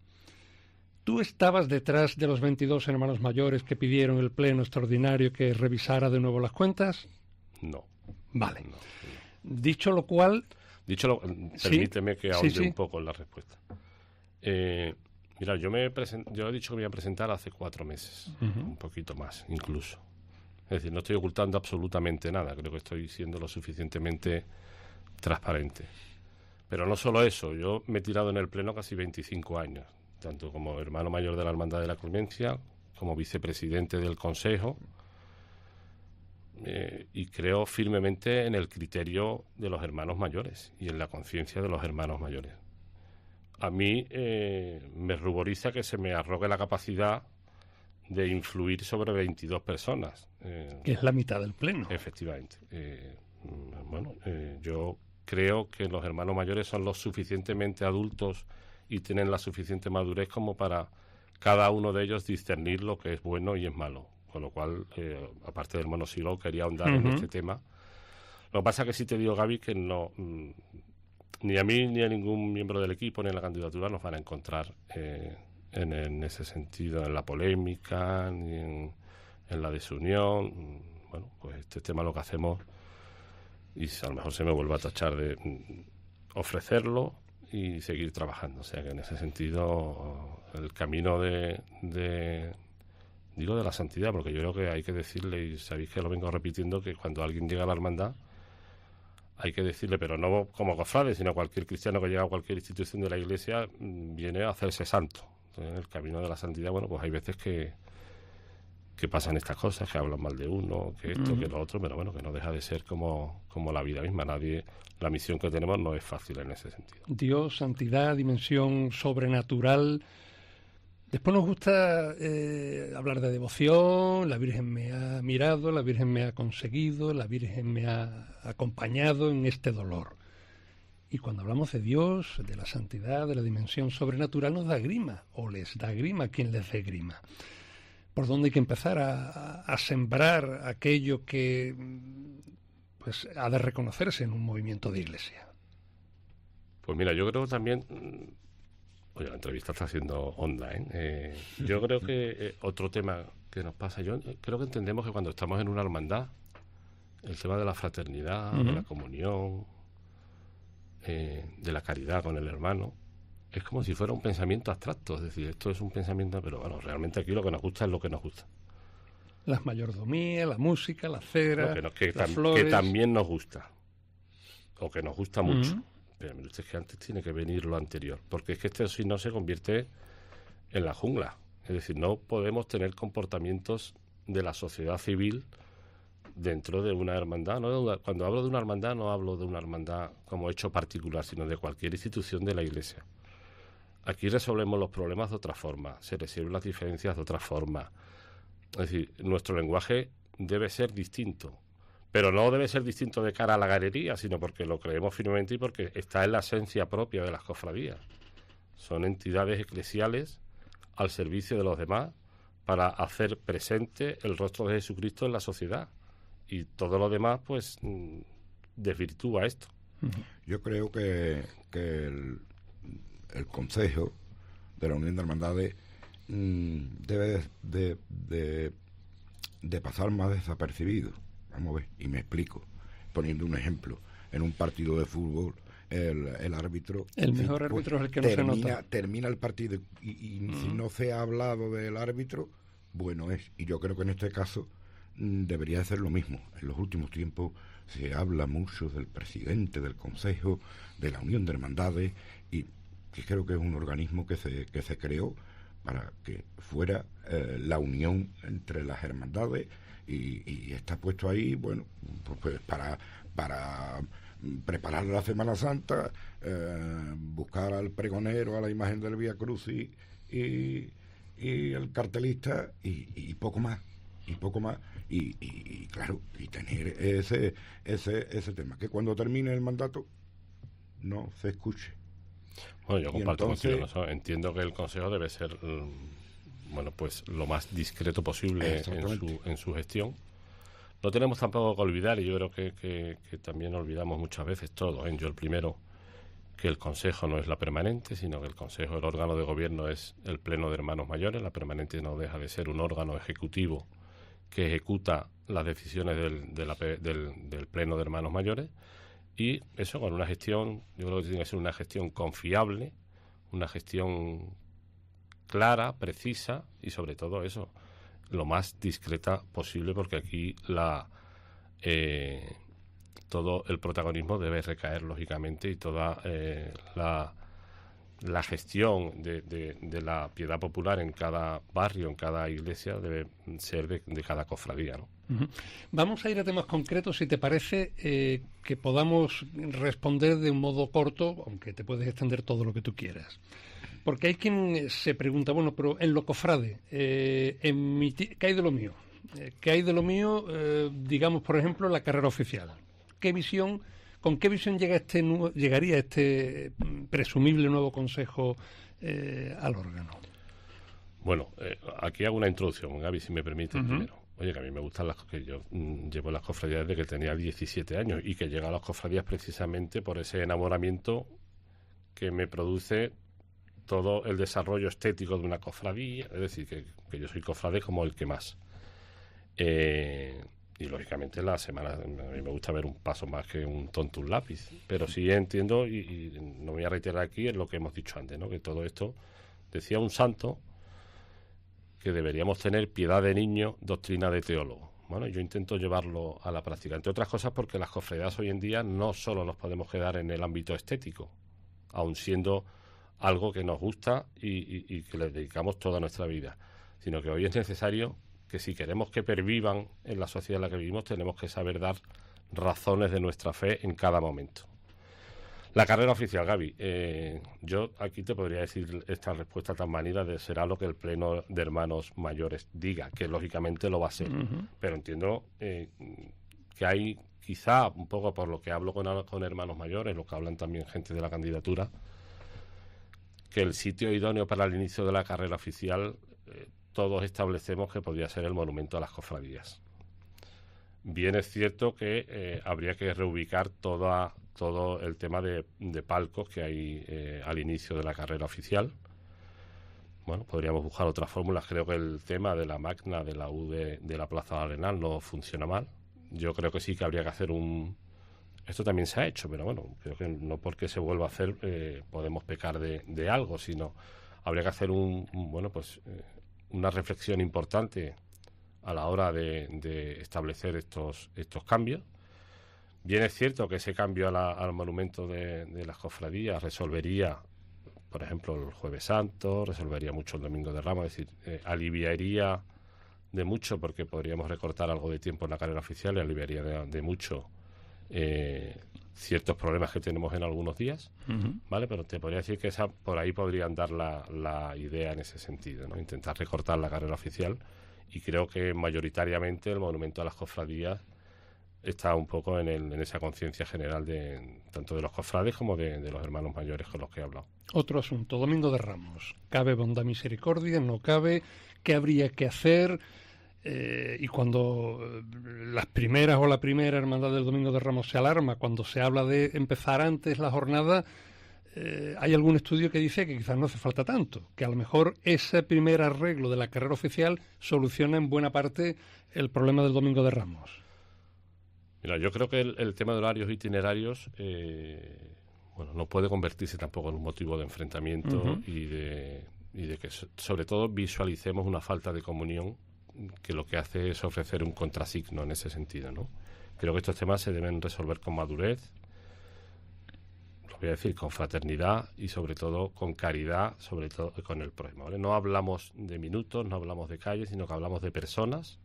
¿Tú estabas detrás de los 22 hermanos mayores que pidieron el pleno extraordinario que revisara de nuevo las cuentas? No. Vale. No. Dicho lo cual... Permíteme que ahonde sí. un poco en la respuesta. Mira, yo he dicho que me voy a presentar hace 4 meses, un poquito más incluso. Es decir, no estoy ocultando absolutamente nada, creo que estoy siendo lo suficientemente transparente. Pero no solo eso, yo me he tirado en el pleno casi 25 años, tanto como hermano mayor de la Hermandad de la Clemencia, como vicepresidente del Consejo, y creo firmemente en el criterio de los hermanos mayores y en la conciencia de los hermanos mayores. A mí me ruboriza que se me arrogue la capacidad de influir sobre 22 personas. Que es la mitad del pleno. Efectivamente. Yo creo que los hermanos mayores son lo suficientemente adultos y tienen la suficiente madurez como para cada uno de ellos discernir lo que es bueno y es malo. Con lo cual, aparte del monosílabo, quería ahondar en este tema. Lo que pasa es que sí te digo, Gaby, que no... ni a mí ni a ningún miembro del equipo ni en la candidatura nos van a encontrar en ese sentido, en la polémica, ni en la desunión. Bueno, pues este tema lo que hacemos, y a lo mejor se me vuelve a tachar de ofrecerlo y seguir trabajando. O sea que en ese sentido el camino digo de la santidad, porque yo creo que hay que decirle, y sabéis que lo vengo repitiendo, que cuando alguien llega a la hermandad hay que decirle, pero no como cofrade, sino cualquier cristiano que llega a cualquier institución de la Iglesia viene a hacerse santo. Entonces, en el camino de la santidad, bueno, pues hay veces que pasan estas cosas, que hablan mal de uno, que esto, que lo otro, pero bueno, que no deja de ser como la vida misma. La misión que tenemos no es fácil en ese sentido. Dios, santidad, dimensión sobrenatural. Después nos gusta hablar de devoción, la Virgen me ha mirado, la Virgen me ha conseguido, la Virgen me ha acompañado en este dolor. Y cuando hablamos de Dios, de la santidad, de la dimensión sobrenatural, nos da grima, o les da grima a quien les dé grima. ¿Por dónde hay que empezar a sembrar aquello que pues ha de reconocerse en un movimiento de iglesia? Pues mira, yo creo también... Oye, la entrevista está siendo online. Yo creo que otro tema que nos pasa, yo creo que entendemos que cuando estamos en una hermandad, el tema de la fraternidad, de la comunión, de la caridad con el hermano, es como si fuera un pensamiento abstracto. Es decir, esto es un pensamiento, pero bueno, realmente aquí lo que nos gusta es lo que nos gusta. Las mayordomías, la música, la cera, que las flores... Que también nos gusta, o que nos gusta mucho. Pero mire usted que antes tiene que venir lo anterior, porque es que esto si no se convierte en la jungla. Es decir, no podemos tener comportamientos de la sociedad civil dentro de una hermandad. Cuando hablo de una hermandad no hablo de una hermandad como hecho particular, sino de cualquier institución de la Iglesia. Aquí resolvemos los problemas de otra forma, se resuelven las diferencias de otra forma. Es decir, nuestro lenguaje debe ser distinto. Pero no debe ser distinto de cara a la galería, sino porque lo creemos firmemente y porque está en la esencia propia de las cofradías. Son entidades eclesiales al servicio de los demás para hacer presente el rostro de Jesucristo en la sociedad. Y todo lo demás, pues, desvirtúa esto. Yo creo que el Consejo de la Unión de Hermandades debe de pasar más desapercibido. Vamos a ver, y me explico, poniendo un ejemplo. En un partido de fútbol, el árbitro... El mejor árbitro es el que no se nota. Termina el partido y si no se ha hablado del árbitro, bueno es. Y yo creo que en este caso debería ser lo mismo. En los últimos tiempos se habla mucho del presidente del Consejo, de la Unión de Hermandades, y que creo que es un organismo que se creó para que fuera la unión entre las hermandades, y está puesto ahí, bueno, pues para preparar la Semana Santa, buscar al pregonero, a la imagen del Vía Crucis y el cartelista y poco más, y claro, y tener ese tema, que cuando termine el mandato no se escuche. Bueno, yo comparto contigo eso. Entiendo que el Consejo debe ser pues lo más discreto posible en su gestión, No tenemos tampoco que olvidar, y yo creo que también olvidamos muchas veces todo, yo el primero, que el Consejo no es la permanente, sino que el Consejo, el órgano de gobierno, es el Pleno de Hermanos Mayores. La permanente no deja de ser un órgano ejecutivo que ejecuta las decisiones del Pleno de Hermanos Mayores, y eso con una gestión, yo creo que tiene que ser una gestión confiable, una gestión clara, precisa y sobre todo eso, lo más discreta posible, porque aquí todo el protagonismo debe recaer lógicamente, y toda la gestión de la piedad popular en cada barrio, en cada iglesia, debe ser de cada cofradía, ¿no? Uh-huh. Vamos a ir a temas concretos, si te parece, que podamos responder de un modo corto, aunque te puedes extender todo lo que tú quieras. Porque hay quien se pregunta, bueno, pero en lo cofrade, ¿qué hay de lo mío? ¿Qué hay de lo mío, digamos, por ejemplo, en la carrera oficial? ¿Con qué visión llegaría este presumible nuevo consejo al órgano? Bueno, aquí hago una introducción, Gaby, si me permite, primero. Oye, que a mí me gustan que yo llevo las cofradías desde que tenía 17 años y que llego a las cofradías precisamente por ese enamoramiento que me produce todo el desarrollo estético de una cofradía. Es decir, que yo soy cofrade como el que más. Y lógicamente la semana, a mí me gusta ver un paso más que un tonto un lápiz, pero sí entiendo, y no voy a reiterar aquí, en lo que hemos dicho antes, ¿no? Que todo esto, decía un santo, que deberíamos tener piedad de niño, doctrina de teólogo. Bueno, yo intento llevarlo a la práctica, entre otras cosas porque las cofradías hoy en día no solo nos podemos quedar en el ámbito estético, aun siendo algo que nos gusta y que le dedicamos toda nuestra vida, sino que hoy es necesario que si queremos que pervivan en la sociedad en la que vivimos, tenemos que saber dar razones de nuestra fe en cada momento. La carrera oficial, Gaby, yo aquí te podría decir esta respuesta tan manida de será lo que el Pleno de Hermanos Mayores diga, que lógicamente lo va a ser. Pero entiendo que hay, quizá un poco por lo que hablo con hermanos mayores, lo que hablan también gente de la candidatura, que el sitio idóneo para el inicio de la carrera oficial, todos establecemos que podría ser el monumento a las cofradías. Bien es cierto que habría que reubicar todo el tema de palcos que hay al inicio de la carrera oficial. Bueno, podríamos buscar otras fórmulas. Creo que el tema de la magna de la U de la Plaza de Arenal no funciona mal. Yo creo que sí que habría que hacer esto también se ha hecho, pero bueno, creo que no porque se vuelva a hacer podemos pecar de algo, sino habría que hacer una reflexión importante a la hora de establecer estos cambios. Bien es cierto que ese cambio al monumento de las cofradías resolvería, por ejemplo, el Jueves Santo, resolvería mucho el Domingo de Ramos, es decir, aliviaría de mucho, porque podríamos recortar algo de tiempo en la carrera oficial, y aliviaría de mucho ciertos problemas que tenemos en algunos días, ¿vale? Pero te podría decir que por ahí podría andar la idea en ese sentido, ¿no? Intentar recortar la carrera oficial, y creo que mayoritariamente el monumento a las cofradías está un poco en esa conciencia general tanto de los cofrades como de los hermanos mayores con los que he hablado. Otro asunto, Domingo de Ramos. ¿Cabe bondad, misericordia? ¿No cabe? ¿Qué habría que hacer? Y cuando la primera hermandad del Domingo de Ramos se alarma, cuando se habla de empezar antes la jornada, hay algún estudio que dice que quizás no hace falta tanto, que a lo mejor ese primer arreglo de la carrera oficial soluciona en buena parte el problema del Domingo de Ramos. Mira, yo creo que el tema de horarios itinerarios no puede convertirse tampoco en un motivo de enfrentamiento y de que sobre todo visualicemos una falta de comunión, que lo que hace es ofrecer un contrasigno en ese sentido, ¿no? Creo que estos temas se deben resolver con madurez, lo voy a decir, con fraternidad y sobre todo con caridad, sobre todo con el prójimo, ¿vale? No hablamos de minutos, no hablamos de calles, sino que hablamos de personas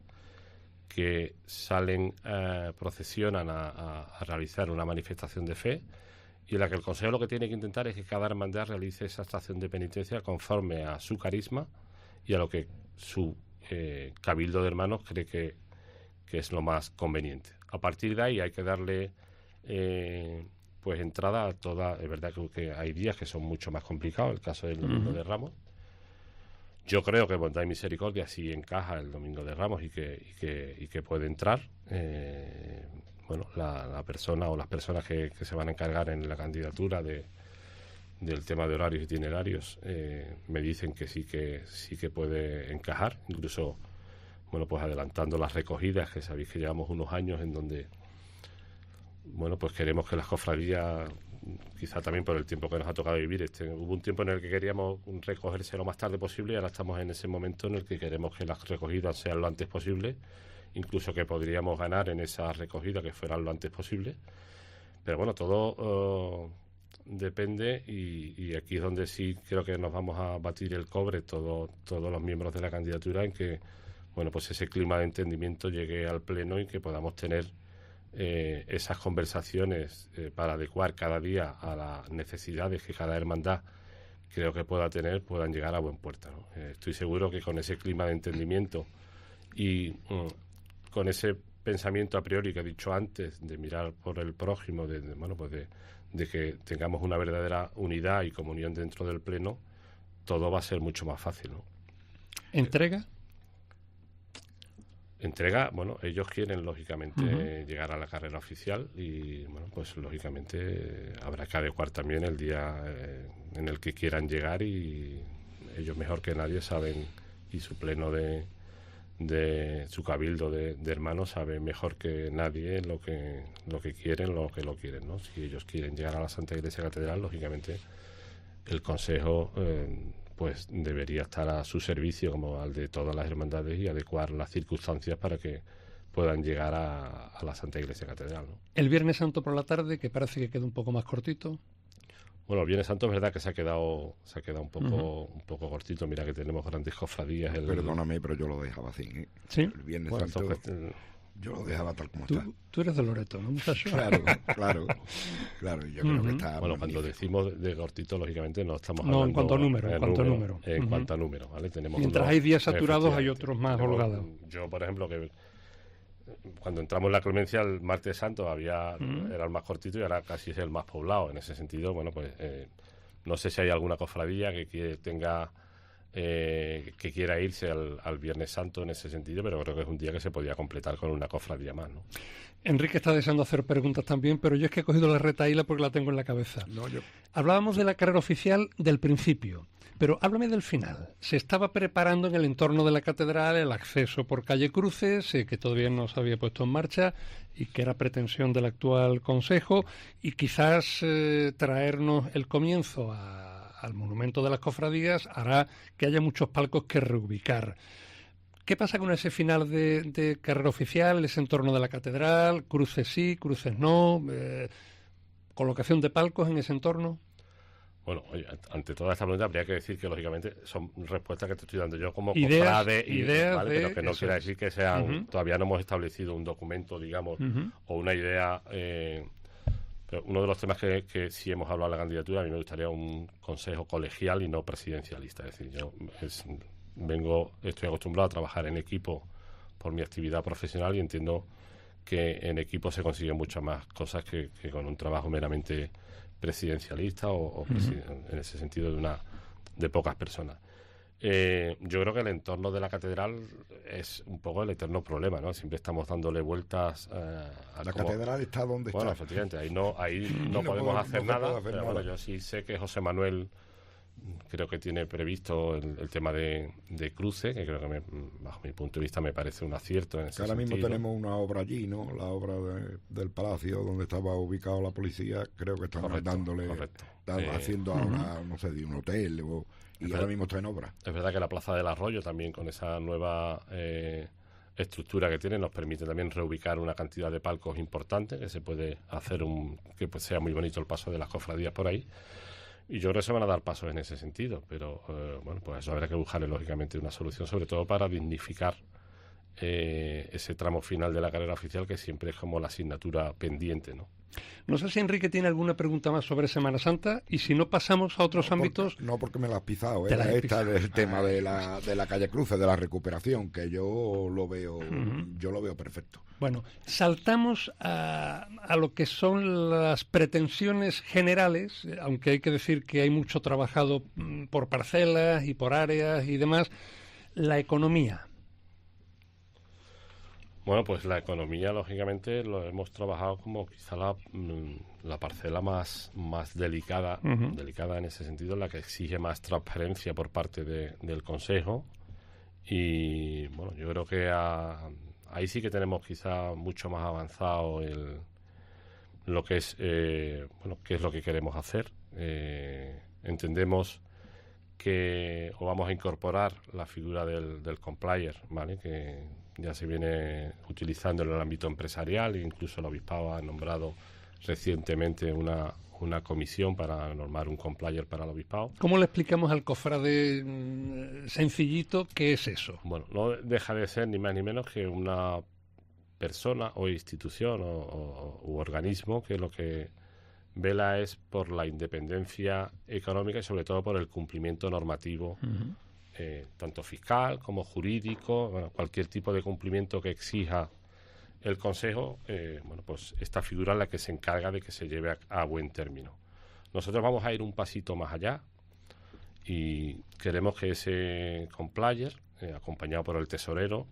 que salen, procesionan a realizar una manifestación de fe, y en la que el Consejo lo que tiene que intentar es que cada hermandad realice esa estación de penitencia conforme a su carisma y a lo que su cabildo de hermanos cree que es lo más conveniente. A partir de ahí hay que darle entrada a toda. Es verdad que hay días que son mucho más complicados, el caso del Domingo de Ramos. Yo creo que Bondad y Misericordia sí encaja el Domingo de Ramos y que puede entrar. Bueno, la persona o las personas que se van a encargar en la candidatura del tema de horarios itinerarios me dicen que sí que puede encajar, incluso bueno, pues adelantando las recogidas, que sabéis que llevamos unos años en donde bueno, pues queremos que las cofradías, quizá también por el tiempo que nos ha tocado vivir, hubo un tiempo en el que queríamos recogerse lo más tarde posible y ahora estamos en ese momento en el que queremos que las recogidas sean lo antes posible, incluso que podríamos ganar en esas recogidas que fueran lo antes posible. Pero bueno, todo depende y aquí es donde sí creo que nos vamos a batir el cobre todos los miembros de la candidatura en que bueno, pues ese clima de entendimiento llegue al pleno y que podamos tener esas conversaciones para adecuar cada día a las necesidades que cada hermandad creo que puedan llegar a buen puerto, ¿no? Estoy seguro que con ese clima de entendimiento y con ese pensamiento a priori que he dicho antes de mirar por el prójimo, de que tengamos una verdadera unidad y comunión dentro del pleno, todo va a ser mucho más fácil, ¿no? Entrega, bueno, ellos quieren lógicamente llegar a la carrera oficial y bueno, pues lógicamente habrá que adecuar también el día en el que quieran llegar y ellos mejor que nadie saben y su pleno de su cabildo de hermanos sabe mejor que nadie lo que quieren, lo quieren, ¿no? Si ellos quieren llegar a la Santa Iglesia Catedral, lógicamente el Consejo pues debería estar a su servicio como al de todas las hermandades y adecuar las circunstancias para que puedan llegar a la Santa Iglesia Catedral, ¿no? El Viernes Santo por la tarde, que parece que queda un poco más cortito. Bueno, el Viernes Santo es verdad que se ha quedado un poco cortito. Mira que tenemos grandes cofradías. Perdóname, pero yo lo dejaba así, ¿eh? ¿Sí? El Viernes Santo yo lo dejaba tal como está. Tú eres de Loreto, ¿no, muchacho? Claro. Yo creo que está bueno, magnífico. cuando decimos de cortito, lógicamente no estamos hablando... No, en cuanto a número. En cuanto a número, ¿vale? Tenemos mientras hay días saturados, hay otros más holgados. Yo, por ejemplo, que cuando entramos en la Clemencia el Martes Santo era el más cortito y ahora casi es el más poblado. En ese sentido, bueno, pues no sé si hay alguna cofradía que tenga... que quiera irse al Viernes Santo en ese sentido, pero creo que es un día que se podía completar con una cofradía más, ¿no? Enrique está deseando hacer preguntas también, pero yo es que he cogido la retahíla porque la tengo en la cabeza. Hablábamos de la carrera oficial del principio, pero háblame del final. Se estaba preparando en el entorno de la catedral el acceso por calle Cruces, que todavía no se había puesto en marcha y que era pretensión del actual Consejo, y quizás traernos el comienzo al monumento de las cofradías hará que haya muchos palcos que reubicar. ¿Qué pasa con ese final de carrera oficial, ese entorno de la catedral, cruces sí, cruces no, colocación de palcos en ese entorno? Bueno, oye, ante toda esta pregunta habría que decir que lógicamente son respuestas que te estoy dando yo como ideas, cofrade, ¿vale? Pero que no quiera es. decir que sean, todavía no hemos establecido un documento, digamos, o una idea. Pero uno de los temas que sí hemos hablado en la candidatura, a mí me gustaría un consejo colegial y no presidencialista. Es decir, yo estoy acostumbrado a trabajar en equipo por mi actividad profesional y entiendo que en equipo se consiguen muchas más cosas que con un trabajo meramente presidencialista en ese sentido de pocas personas. Yo creo que el entorno de la catedral es un poco el eterno problema, ¿no? Siempre estamos dándole vueltas a la catedral está donde bueno, está. efectivamente, ahí no podemos hacer nada, pero bueno, yo sí sé que José Manuel creo que tiene previsto el tema de cruce, que creo que bajo mi punto de vista me parece un acierto en ese ahora sentido. mismo tenemos una obra allí, ¿no? La obra del palacio donde estaba ubicado la policía, creo que están haciendo ahora, no sé, de un hotel y ahora mismo está en obra. Es verdad que la Plaza del Arroyo también con esa nueva estructura que tiene nos permite también reubicar una cantidad de palcos importantes, que se puede hacer que pues sea muy bonito el paso de las cofradías por ahí. Y yo creo que se van a dar pasos en ese sentido, pero bueno, pues eso habrá que buscarle lógicamente una solución, sobre todo para dignificar ese tramo final de la carrera oficial, que siempre es como la asignatura pendiente, ¿no? No sé si Enrique tiene alguna pregunta más sobre Semana Santa, y si no pasamos a otros ámbitos. No, porque me la has pisado, Te la he Está pisado. el tema de la calle Cruces, de la recuperación, que yo lo veo perfecto. Bueno, saltamos a lo que son las pretensiones generales, aunque hay que decir que hay mucho trabajado por parcelas y por áreas y demás. La economía. Bueno, pues la economía, lógicamente, lo hemos trabajado como quizá la parcela más delicada, delicada en ese sentido, la que exige más transparencia por parte del Consejo. Y bueno, yo creo que ahí sí que tenemos quizá mucho más avanzado lo que es, qué es lo que queremos hacer. Entendemos que vamos a incorporar la figura del complier, ¿vale? Que ya se viene utilizando en el ámbito empresarial, e incluso el Obispado ha nombrado recientemente una comisión para normar un complier para el Obispado. ¿Cómo le explicamos al cofrade sencillito qué es eso? Bueno, no deja de ser ni más ni menos que una persona o institución u organismo que lo que vela es por la independencia económica y sobre todo por el cumplimiento normativo, tanto fiscal como jurídico, bueno, cualquier tipo de cumplimiento que exija el Consejo, pues esta figura es la que se encarga de que se lleve a buen término. Nosotros vamos a ir un pasito más allá y queremos que ese complier, acompañado por el tesorero,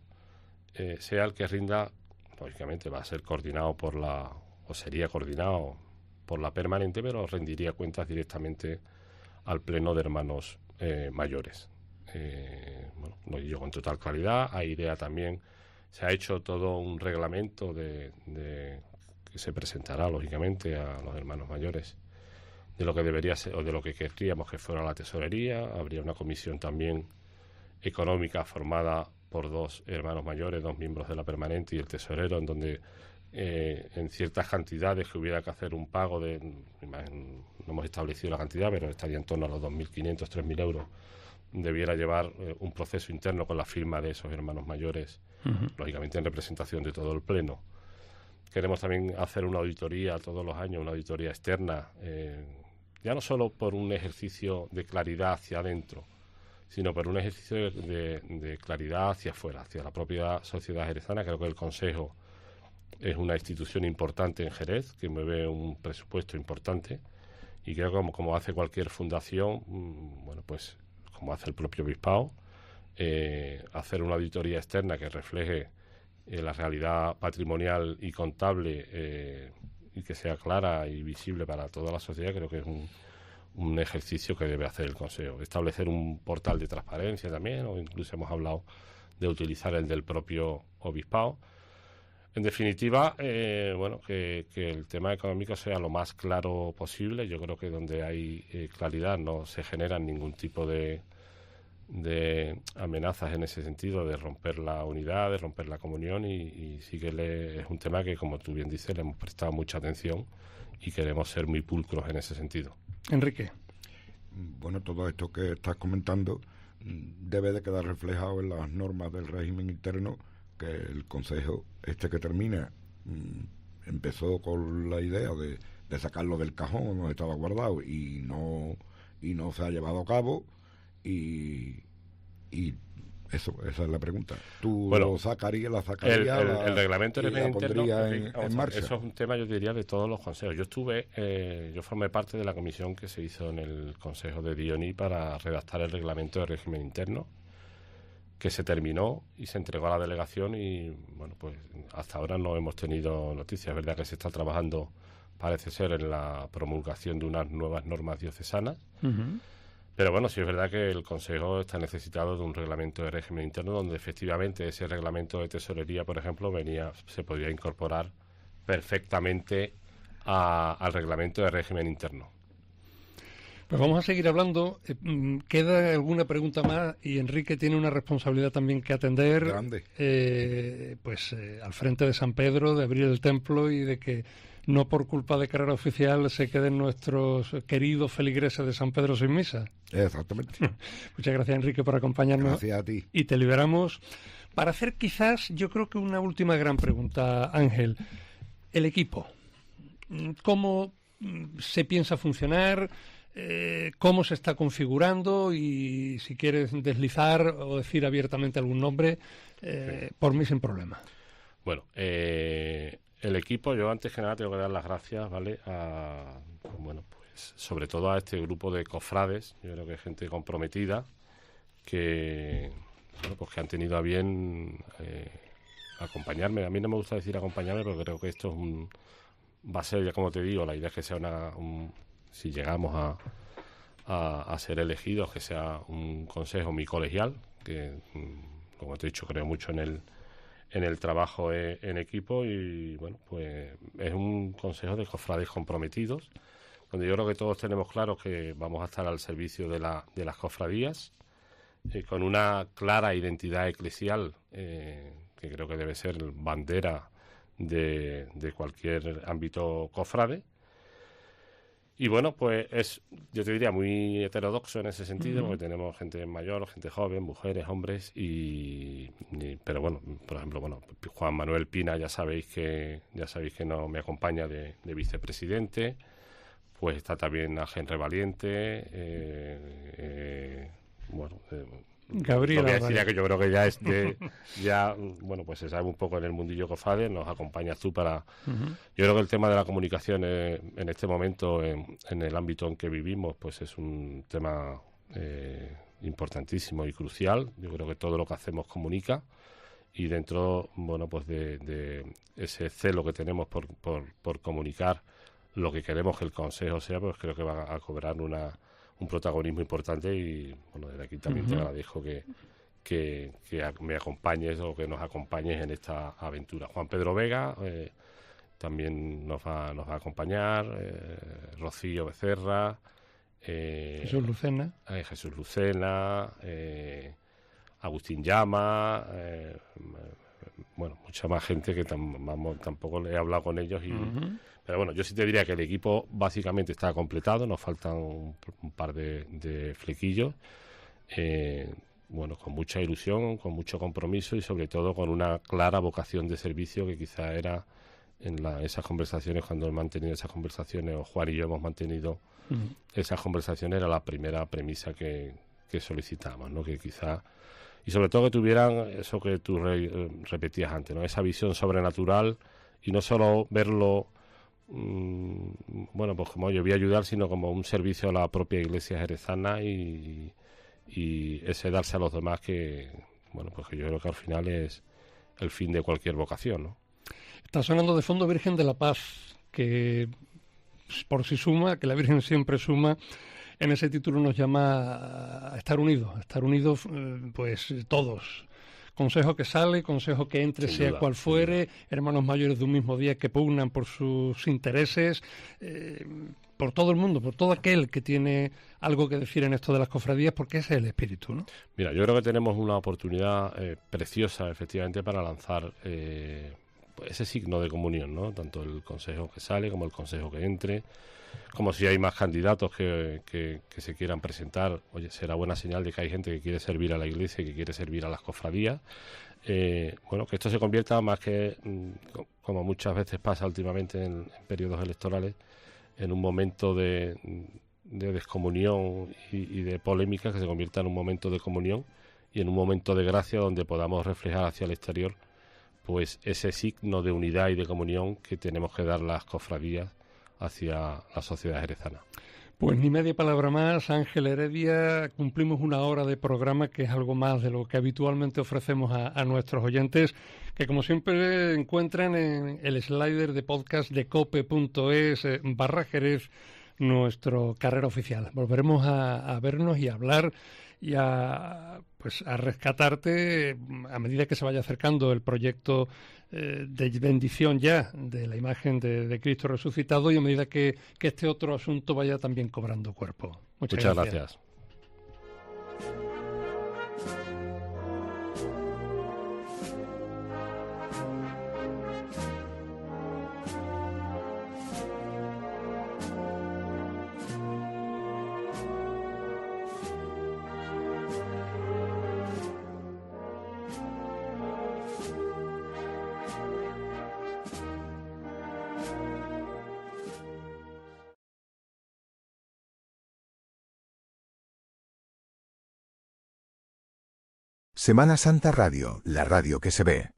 sea el que rinda, lógicamente va a ser coordinado sería coordinado por la permanente, pero rendiría cuentas directamente al Pleno de Hermanos Mayores. Lo digo con total claridad. A IDEA también se ha hecho todo un reglamento que se presentará, lógicamente, a los hermanos mayores, de lo que debería ser o de lo que querríamos que fuera la tesorería. Habría una comisión también económica formada por 2 hermanos mayores, 2 miembros de la permanente y el tesorero, en donde en ciertas cantidades que hubiera que hacer un pago no hemos establecido la cantidad, pero estaría en torno a los 2.500, 3.000 euros, debiera llevar un proceso interno con la firma de esos hermanos mayores, lógicamente en representación de todo el Pleno. Queremos también hacer una auditoría todos los años, una auditoría externa, ya no solo por un ejercicio de claridad hacia adentro, sino por un ejercicio de claridad hacia afuera, hacia la propia sociedad jerezana. Creo que el Consejo es una institución importante en Jerez, que mueve un presupuesto importante, y creo que como hace cualquier fundación, pues como hace el propio Obispado, hacer una auditoría externa que refleje la realidad patrimonial y contable y que sea clara y visible para toda la sociedad, creo que es un ejercicio que debe hacer el Consejo. Establecer un portal de transparencia también, o incluso hemos hablado de utilizar el del propio Obispado. En definitiva, que el tema económico sea lo más claro posible. Yo creo que donde hay claridad no se generan ningún tipo de amenazas en ese sentido, de romper la unidad, de romper la comunión, y sí que es un tema que, como tú bien dices, le hemos prestado mucha atención y queremos ser muy pulcros en ese sentido. Enrique. Bueno, todo esto que estás comentando debe de quedar reflejado en las normas del régimen interno, que el Consejo que termina empezó con la idea de sacarlo del cajón donde estaba guardado y no se ha llevado a cabo, y esa es la pregunta. ¿Tú lo sacarías, el reglamento y la pondrías en marcha? Eso es un tema, yo diría, de todos los consejos. Yo formé parte de la comisión que se hizo en el Consejo de Dioní para redactar el reglamento de régimen interno, que se terminó y se entregó a la delegación, y pues hasta ahora no hemos tenido noticias. Es verdad que se está trabajando, parece ser, en la promulgación de unas nuevas normas diocesanas, pero sí es verdad que el Consejo está necesitado de un reglamento de régimen interno donde efectivamente ese reglamento de tesorería, por ejemplo, se podría incorporar perfectamente al reglamento de régimen interno. Pues vamos a seguir hablando. Queda alguna pregunta más, y Enrique tiene una responsabilidad también que atender. Grande. Al frente de San Pedro, de abrir el templo y de que no por culpa de carrera oficial se queden nuestros queridos feligreses de San Pedro sin misa. Exactamente. Muchas gracias, Enrique, por acompañarnos. Gracias a ti. Y te liberamos Para hacer quizás, yo creo que una última gran pregunta, Ángel. El equipo. ¿Cómo se piensa funcionar? ¿Cómo se está configurando? Y si quieres deslizar o decir abiertamente algún nombre, por mí sin problema. Bueno, el equipo, yo antes que nada tengo que dar las gracias, ¿vale? Pues sobre todo a este grupo de cofrades. Yo creo que es gente comprometida que, bueno, pues que han tenido a bien acompañarme. A mí no me gusta decir acompañarme, pero creo que esto va a ser, ya como te digo, la idea es que sea si llegamos a ser elegidos, que sea un consejo muy colegial, que, como te he dicho, creo mucho en el trabajo en equipo, y bueno, pues es un consejo de cofrades comprometidos, donde yo creo que todos tenemos claro que vamos a estar al servicio de las cofradías, con una clara identidad eclesial, que creo que debe ser bandera de cualquier ámbito cofrade. Y bueno, pues yo te diría, muy heterodoxo en ese sentido, porque tenemos gente mayor, gente joven, mujeres, hombres, pero bueno, por ejemplo, Juan Manuel Pina, ya sabéis que no me acompaña de vicepresidente. Pues está también Henry Valiente, Gabriela, no voy a decir ya que yo creo que ya pues se sabe un poco en el mundillo cofrade, nos acompañas tú para... Yo creo que el tema de la comunicación en este momento, en el ámbito en que vivimos, pues es un tema importantísimo y crucial. Yo creo que todo lo que hacemos comunica, y dentro, bueno, pues de ese celo que tenemos por comunicar lo que queremos que el Consejo sea, pues creo que va a cobrar un protagonismo importante, y bueno, desde aquí también te agradezco que me acompañes o que nos acompañes en esta aventura. Juan Pedro Vega también nos va a acompañar, Rocío Becerra, Jesús Lucena, Agustín Llama, bueno, mucha más gente que tampoco he hablado con ellos. Pero bueno, yo sí te diría que el equipo básicamente está completado, nos faltan un par de flequillos, bueno, con mucha ilusión, con mucho compromiso y sobre todo con una clara vocación de servicio, que quizá era en esas conversaciones, cuando he mantenido esas conversaciones, o Juan y yo hemos mantenido esas conversaciones, era la primera premisa que solicitamos, ¿no? Que quizá, y sobre todo que tuvieran eso que tú repetías antes, ¿no? Esa visión sobrenatural, y no solo verlo bueno, pues como yo voy a ayudar, sino como un servicio a la propia Iglesia jerezana, y ese darse a los demás, que bueno, pues que yo creo que al final es el fin de cualquier vocación, ¿no? Está sonando de fondo Virgen de la Paz, que por sí suma, que la Virgen siempre suma. En ese título nos llama a estar unidos, pues todos. Consejo que sale, consejo que entre, sin sea duda, cual fuere, hermanos mayores de un mismo día que pugnan por sus intereses, por todo el mundo, por todo aquel que tiene algo que decir en esto de las cofradías, porque ese es el espíritu, ¿no? Mira, yo creo que tenemos una oportunidad preciosa, efectivamente, para lanzar ese signo de comunión, ¿no? Tanto el consejo que sale como el consejo que entre, como si hay más candidatos que se quieran presentar. Oye, será buena señal de que hay gente que quiere servir a la Iglesia y que quiere servir a las cofradías. Bueno, que esto se convierta, más que, como muchas veces pasa últimamente en periodos electorales, en un momento de descomunión y de polémica, que se convierta en un momento de comunión y en un momento de gracia, donde podamos reflejar hacia el exterior pues ese signo de unidad y de comunión que tenemos que dar las cofradías hacia la sociedad jerezana. Pues ni media palabra más, Ángel Heredia. Cumplimos una hora de programa, que es algo más de lo que habitualmente ofrecemos a nuestros oyentes, que como siempre encuentran en el slider de podcast de cope.es/Jerez, nuestro carrera oficial. Volveremos a vernos y a hablar y a rescatarte a medida que se vaya acercando el proyecto de bendición ya de la imagen de Cristo resucitado, y a medida que este otro asunto vaya también cobrando cuerpo. Muchas gracias. Semana Santa Radio, la radio que se ve.